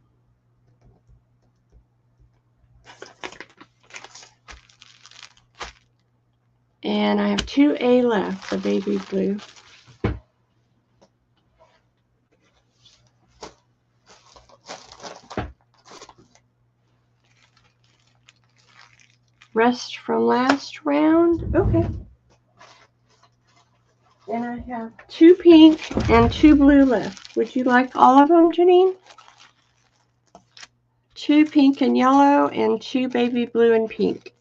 And I have 2 A left, the baby blue. Rest from last round. Okay. And I have 2 pink and 2 blue left. Would you like all of them, Janine? 2 pink and yellow and 2 baby blue and pink.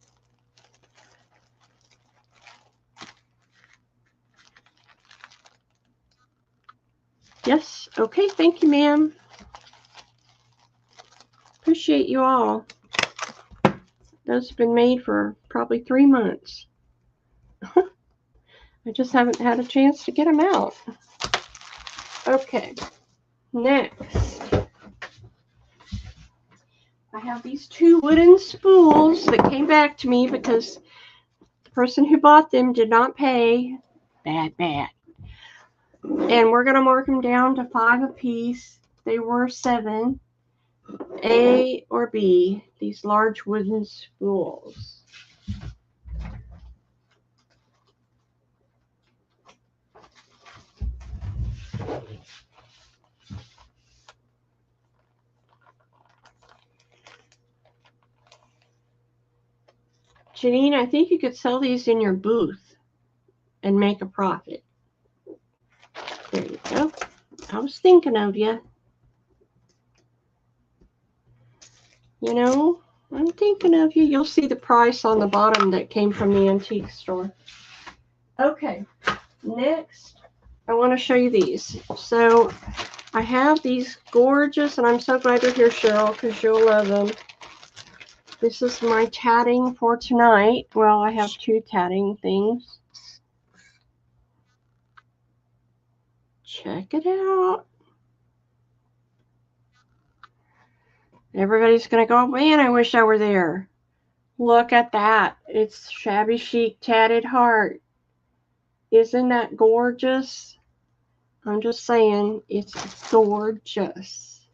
Yes? Okay, thank you, ma'am. Appreciate you all. Those have been made for probably 3 months. I just haven't had a chance to get them out. Okay, next. I have these 2 wooden spools that came back to me because the person who bought them did not pay. Bad. And we're going to mark them down to 5 apiece. They were 7. A or B, these large wooden spools. Janine, I think you could sell these in your booth and make a profit. There you go. I was thinking of you. You know, I'm thinking of you. You'll see the price on the bottom that came from the antique store. Okay, next, I want to show you these. So I have these gorgeous, and I'm so glad you're here, Cheryl, because you'll love them. This is my tatting for tonight. Well, I have 2 tatting things. Check it out. Everybody's going to go, man, I wish I were there. Look at that. It's Shabby Chic Tatted Heart. Isn't that gorgeous? I'm just saying, it's gorgeous.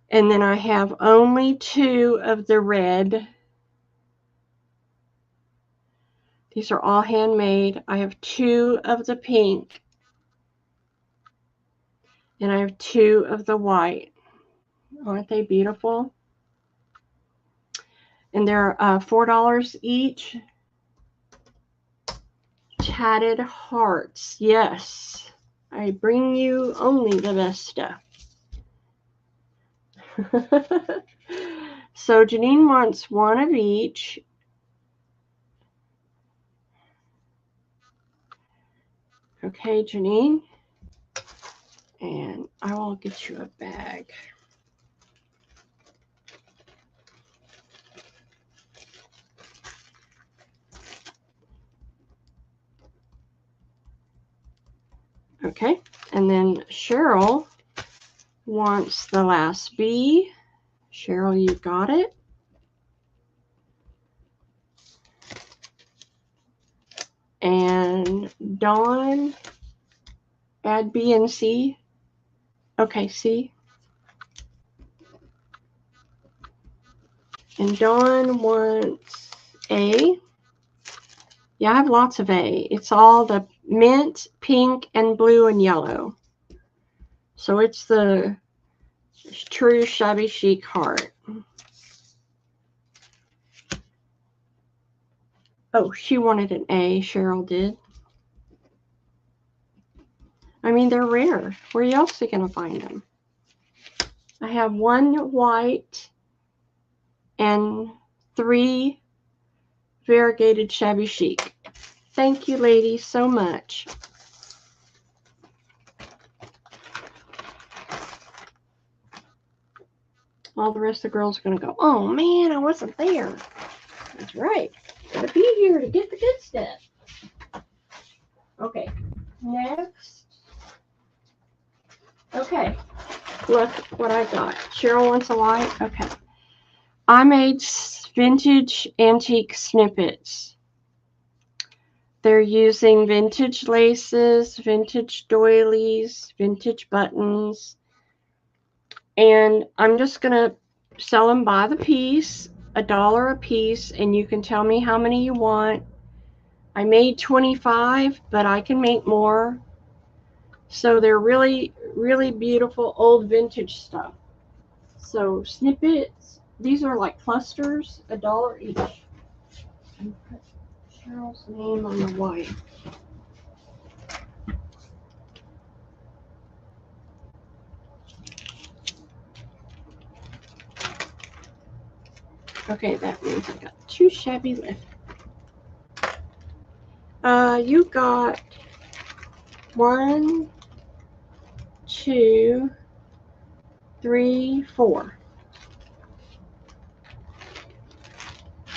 And then I have only 2 of the red. These are all handmade. I have 2 of the pink. And I have 2 of the white. Aren't they beautiful? And they're $4 each. Tatted hearts. Yes. I bring you only the best stuff. So Janine wants 1 of each. Okay, Janine. And I will get you a bag. Okay, and then Cheryl wants the last B. Cheryl, you got it. And Dawn, add B and C. Okay, C. And Dawn wants A. Yeah, I have lots of A. It's all the mint, pink, and blue and yellow. So it's the true shabby chic heart. Oh, she wanted an A, Cheryl did. I mean, they're rare. Where else are you going to find them? I have 1 white and 3 variegated shabby chic. Thank you, ladies, so much. All the rest of the girls are going to go, oh, man, I wasn't there. That's right. Got to be here to get the good stuff. Okay, next. Okay, look what I got. Cheryl wants a light. Okay. I made vintage antique snippets. They're using vintage laces, vintage doilies, vintage buttons. And I'm just going to sell them by the piece, $1 a piece, and you can tell me how many you want. I made 25, but I can make more. So they're really, really beautiful old vintage stuff. So snippets, these are like clusters, $1 each. And put Cheryl's name on the white. Okay, that means I got 2 shabby left. You got 1, 2, 3, 4.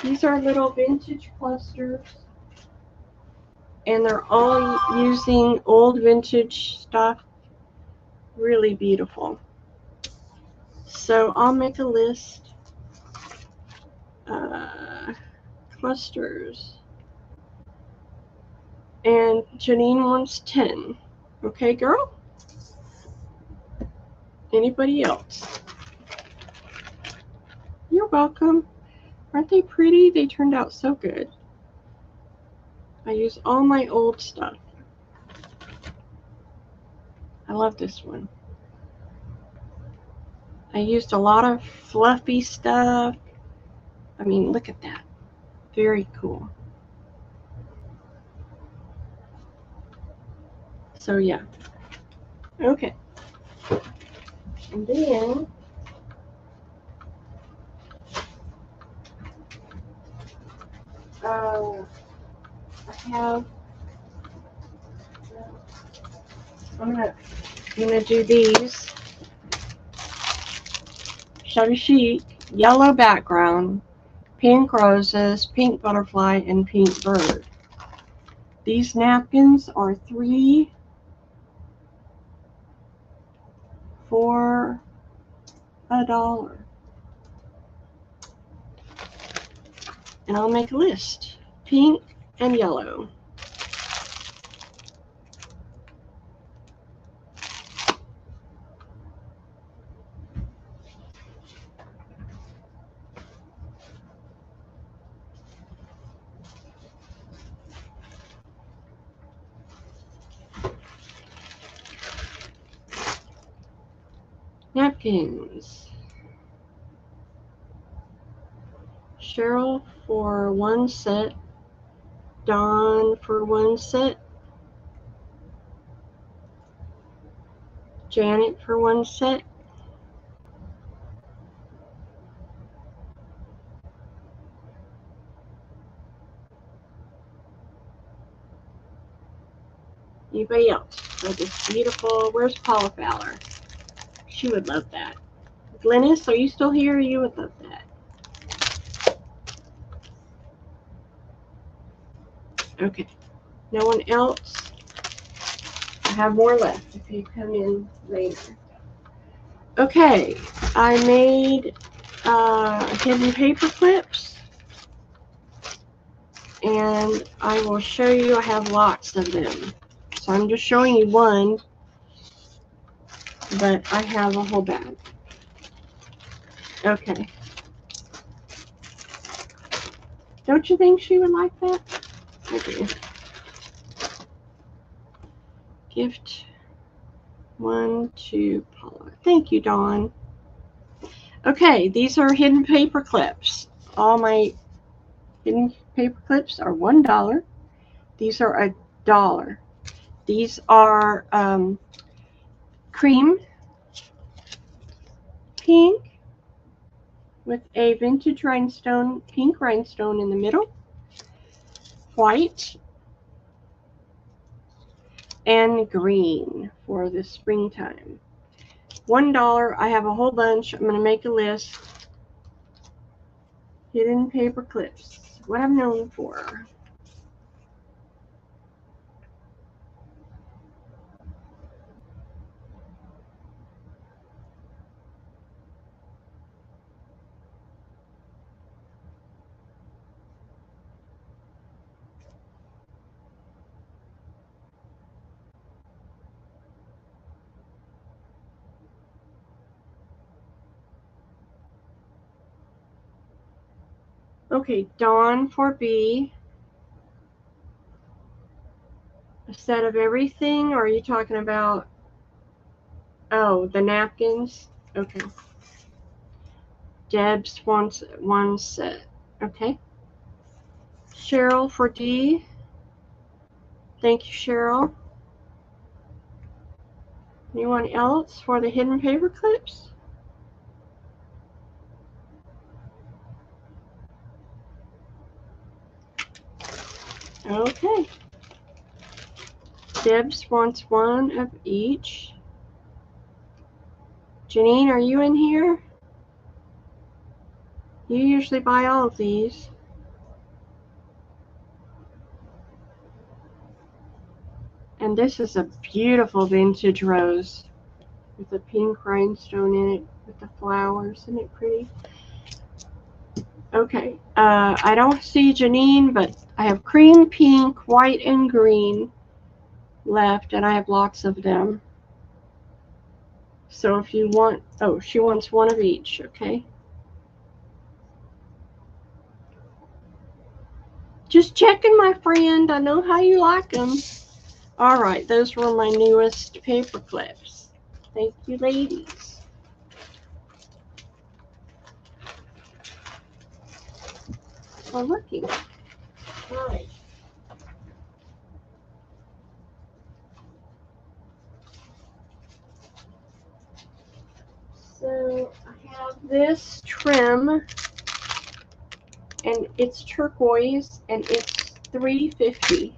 These are little vintage clusters, and they're all using old vintage stuff. Really beautiful. So I'll make a list. Clusters. And Janine wants 10. Okay, girl? Anybody else? You're welcome. Aren't they pretty? They turned out so good. I use all my old stuff. I love this one. I used a lot of fluffy stuff. I mean, look at that. Very cool. So, yeah. Okay. And then I have, I'm gonna do these. Shabby chic, yellow background, pink roses, pink butterfly, and pink bird. These napkins are $3 for $1. And I'll make a list. Pink and yellow. Napkins. Cheryl for 1 set. Dawn for 1 set. Janet for 1 set. Anybody else? Oh, this beautiful, where's Paula Fowler? She would love that. Glennis, are you still here? You would love that. Okay. No one else? I have more left if you come in later. Okay. I made hidden paper clips. And I will show you, I have lots of them. So I'm just showing you one, but I have a whole bag. Okay. Don't you think she would like that? Okay. Gift one to Paula. Thank you, Dawn. Okay, these are hidden paper clips. All my hidden paper clips are $1. These are $1. These are cream pink with a vintage rhinestone, pink rhinestone in the middle, white, and green for the springtime. $1. I have a whole bunch. I'm going to make a list. Hidden paper clips. What I'm known for. Okay, Dawn for B. A set of everything, or are you talking about, oh, the napkins? Okay. Debs wants one set. Okay. Cheryl for D. Thank you, Cheryl. Anyone else for the hidden paper clips? Okay. Debs wants one of each. Janine, are you in here? You usually buy all of these. And this is a beautiful vintage rose with a pink rhinestone in it with the flowers. Isn't it pretty? Okay. I don't see Janine, but I have cream, pink, white, and green left, and I have lots of them. So if you want, oh, she wants one of each, okay? Just checking, my friend. I know how you like them. All right, those were my newest paper clips. Thank you, ladies. For looking. All right. So I have this trim, and it's turquoise, and it's $3.50.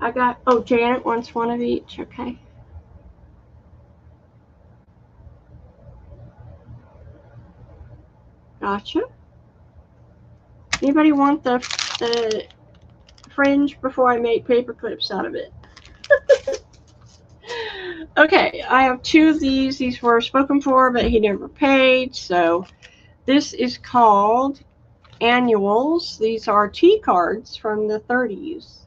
I got, oh, Janet wants one of each, okay. Gotcha. Anybody want the fringe before I make paper clips out of it? Okay, I have two of these. These were spoken for, but he never paid. So this is called Annuals. These are tea cards from the 30s.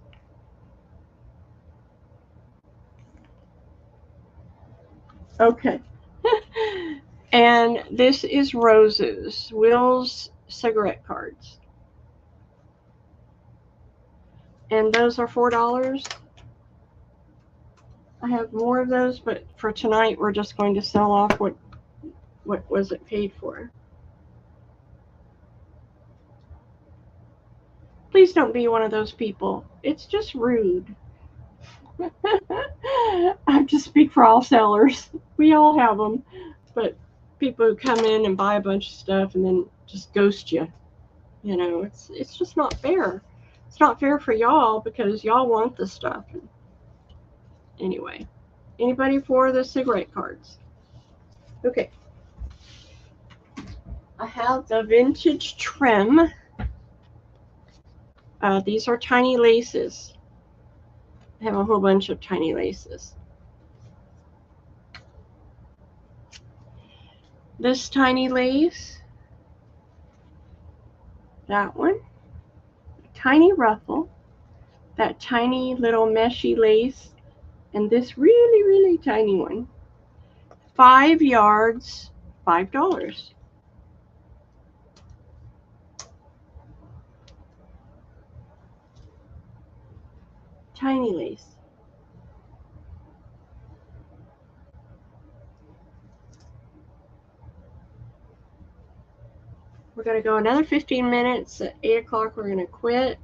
Okay. And this is Roses, Will's cigarette cards. And those are $4. I have more of those, but for tonight we're just going to sell off what was it paid for. Please don't be one of those people. It's just rude. I just speak for all sellers. We all have them. But people who come in and buy a bunch of stuff and then just ghost you. You know, it's just not fair. It's not fair for y'all because y'all want the stuff. Anyway, anybody for the cigarette cards? Okay. I have the vintage trim. These are tiny laces. I have a whole bunch of tiny laces. This tiny lace, that one, tiny ruffle, that tiny little meshy lace, and this really, really tiny one. 5 yards, $5. Tiny lace. We're going to go another 15 minutes. At 8 o'clock, we're going to quit.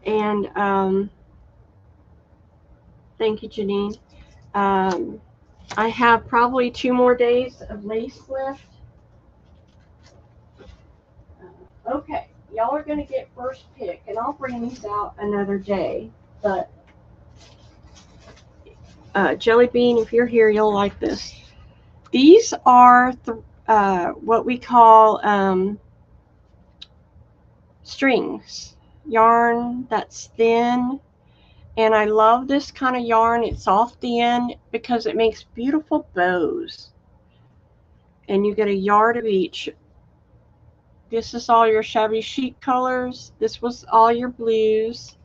And thank you, Janine. I have probably 2 more days of lace left. Okay, y'all are going to get first pick, and I'll bring these out another day. But Jelly Bean, if you're here, you'll like this. These are what we call strings, yarn that's thin. And I love this kind of yarn. It's off the end because it makes beautiful bows. And you get a yard of each. This is all your shabby chic colors. This was all your blues.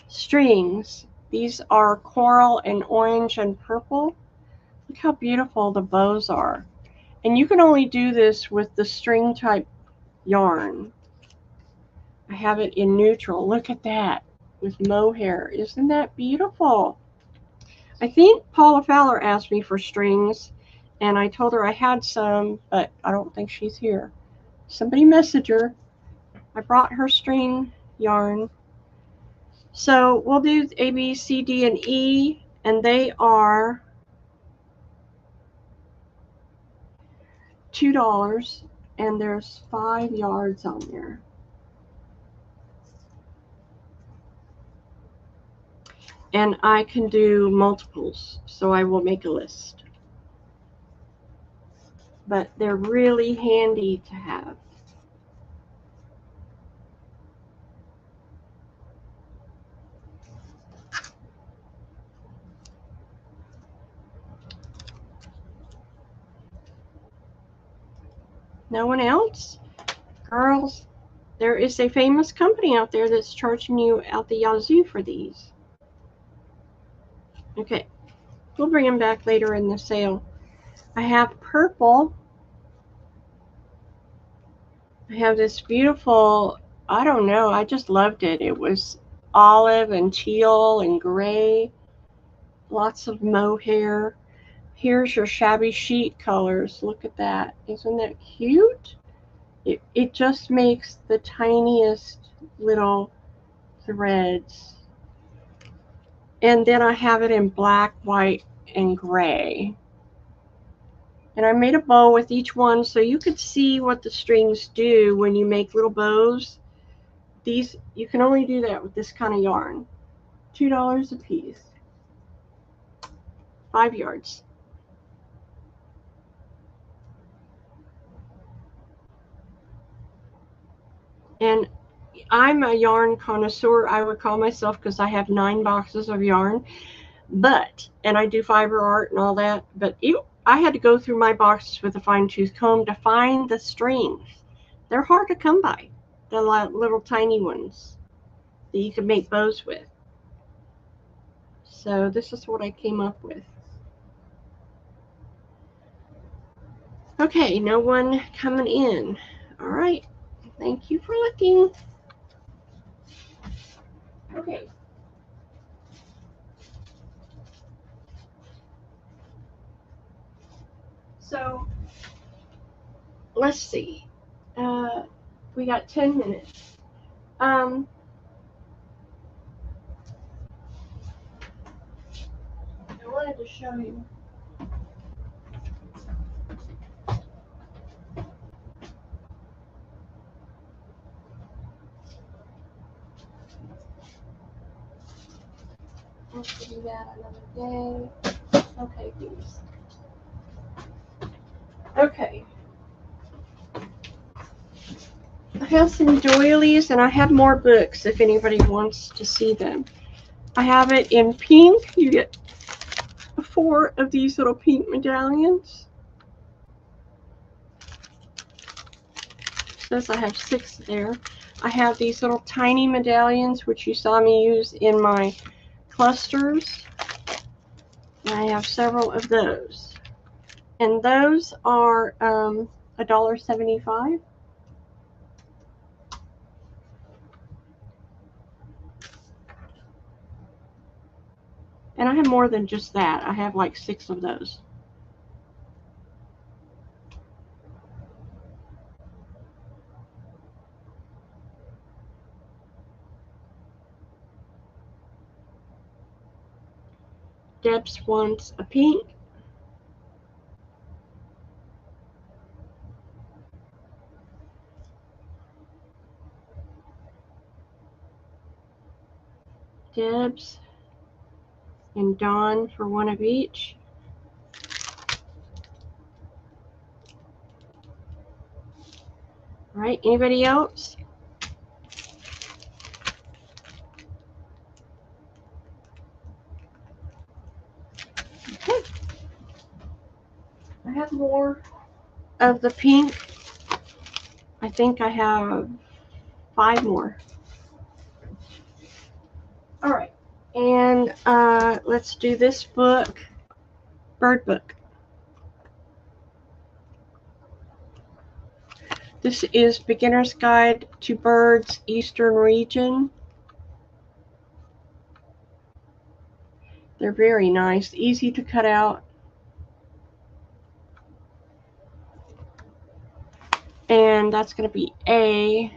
Strings. These are coral and orange and purple. Look how beautiful the bows are. And you can only do this with the string type yarn. I have it in neutral. Look at that. With mohair. Isn't that beautiful? I think Paula Fowler asked me for strings, and I told her I had some, but I don't think she's here. Somebody message her. I brought her string yarn. So we'll do A, B, C, D, and E, and they are $2, and there's 5 yards on there. And I can do multiples, so I will make a list. But they're really handy to have. No one else? Girls, there is a famous company out there that's charging you out the yazoo for these. Okay, we'll bring them back later in the sale. I have purple. I have this beautiful, I don't know, I just loved it. It was olive and teal and gray. Lots of mohair. Here's your shabby chic colors. Look at that. Isn't that cute? It just makes the tiniest little threads. And then I have it in black, white, and gray. And I made a bow with each one so you could see what the strings do when you make little bows. These, you can only do that with this kind of yarn. $2 a piece. 5 yards. And I'm a yarn connoisseur, I would call myself, because I have 9 boxes of yarn. But, and I do fiber art and all that, but I had to go through my boxes with a fine-tooth comb to find the strings. They're hard to come by, the little tiny ones that you can make bows with. So this is what I came up with. Okay, no one coming in. All right, thank you for looking. Okay. So let's see. We got 10 minutes. I wanted to show you. Let's do that another day. Okay, please. Okay. I have some doilies and I have more books if anybody wants to see them. I have it in pink. You get 4 of these little pink medallions. Says I have 6 there. I have these little tiny medallions which you saw me use in my clusters. And I have several of those. And those are $1.75. And I have more than just that. I have like 6 of those. Debs wants a pink. Debs and Dawn for 1 of each. All right, anybody else? Okay. I have more of the pink. I think I have 5 more. All right, and let's do this book, Bird Book. This is Beginner's Guide to Birds, Eastern Region. They're very nice, easy to cut out. And that's going to be A.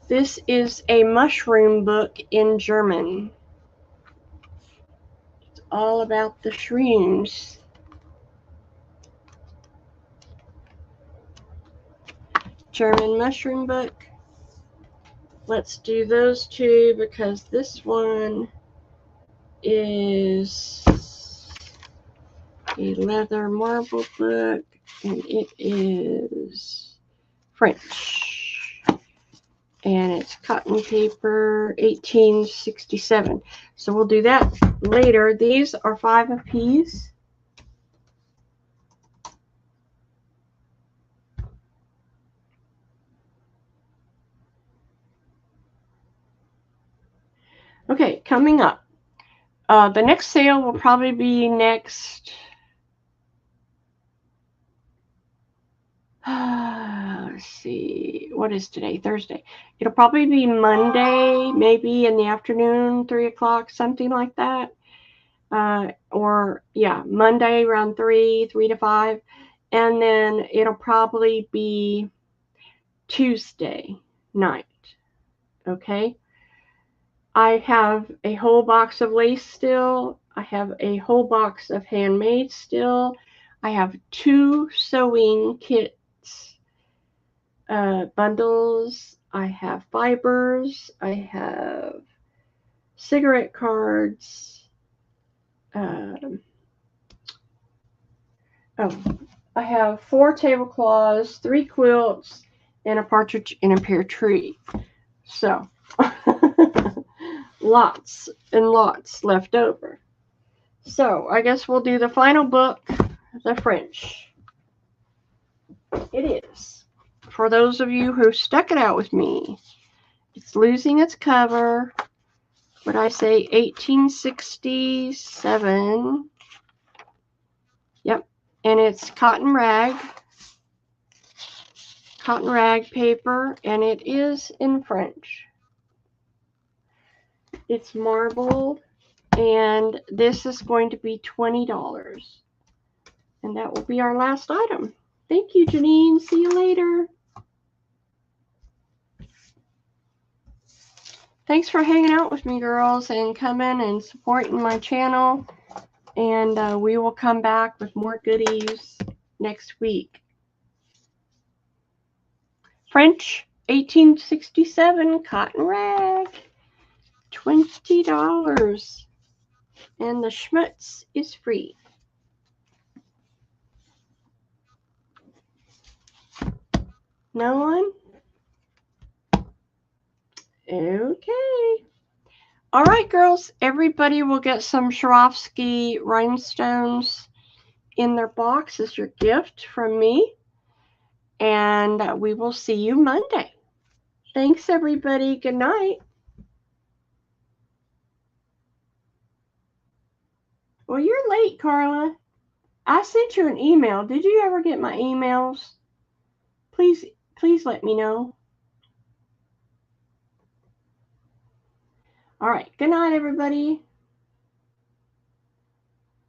This is a mushroom book in German. It's all about the shrooms. German mushroom book. Let's do those 2 because this one is a leather marble book and it is French. And it's cotton paper, 1867. So we'll do that later. These are 5 apiece. Okay, coming up. The next sale will probably be next. Let's see. What is today? Thursday. It'll probably be Monday, maybe in the afternoon, 3 o'clock, something like that. Or yeah, Monday around 3 to 5. And then it'll probably be Tuesday night. Okay. I have a whole box of lace still. I have a whole box of handmade still. I have 2 sewing kits, bundles. I have fibers. I have cigarette cards. I have 4 tablecloths, 3 quilts, and a partridge in a pear tree. So lots and lots left over. So I guess we'll do the final book, the French. It is. For those of you who stuck it out with me, it's losing its cover. Would I say 1867? Yep. And it's cotton rag paper, and it is in French. It's marbled. And this is going to be $20. And that will be our last item. Thank you, Janine. See you later. Thanks for hanging out with me, girls, and coming and supporting my channel. And we will come back with more goodies next week. French 1867 cotton rag, $20. And the schmutz is free. No one? Okay. All right, girls. Everybody will get some Swarovski rhinestones in their box as your gift from me. And we will see you Monday. Thanks, everybody. Good night. Well, you're late, Carla. I sent you an email. Did you ever get my emails? Please let me know. All right. Good night, everybody.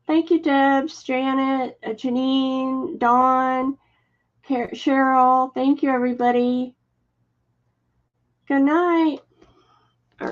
Thank you, Debs, Janet, Janine, Dawn, Cheryl. Thank you, everybody. Good night.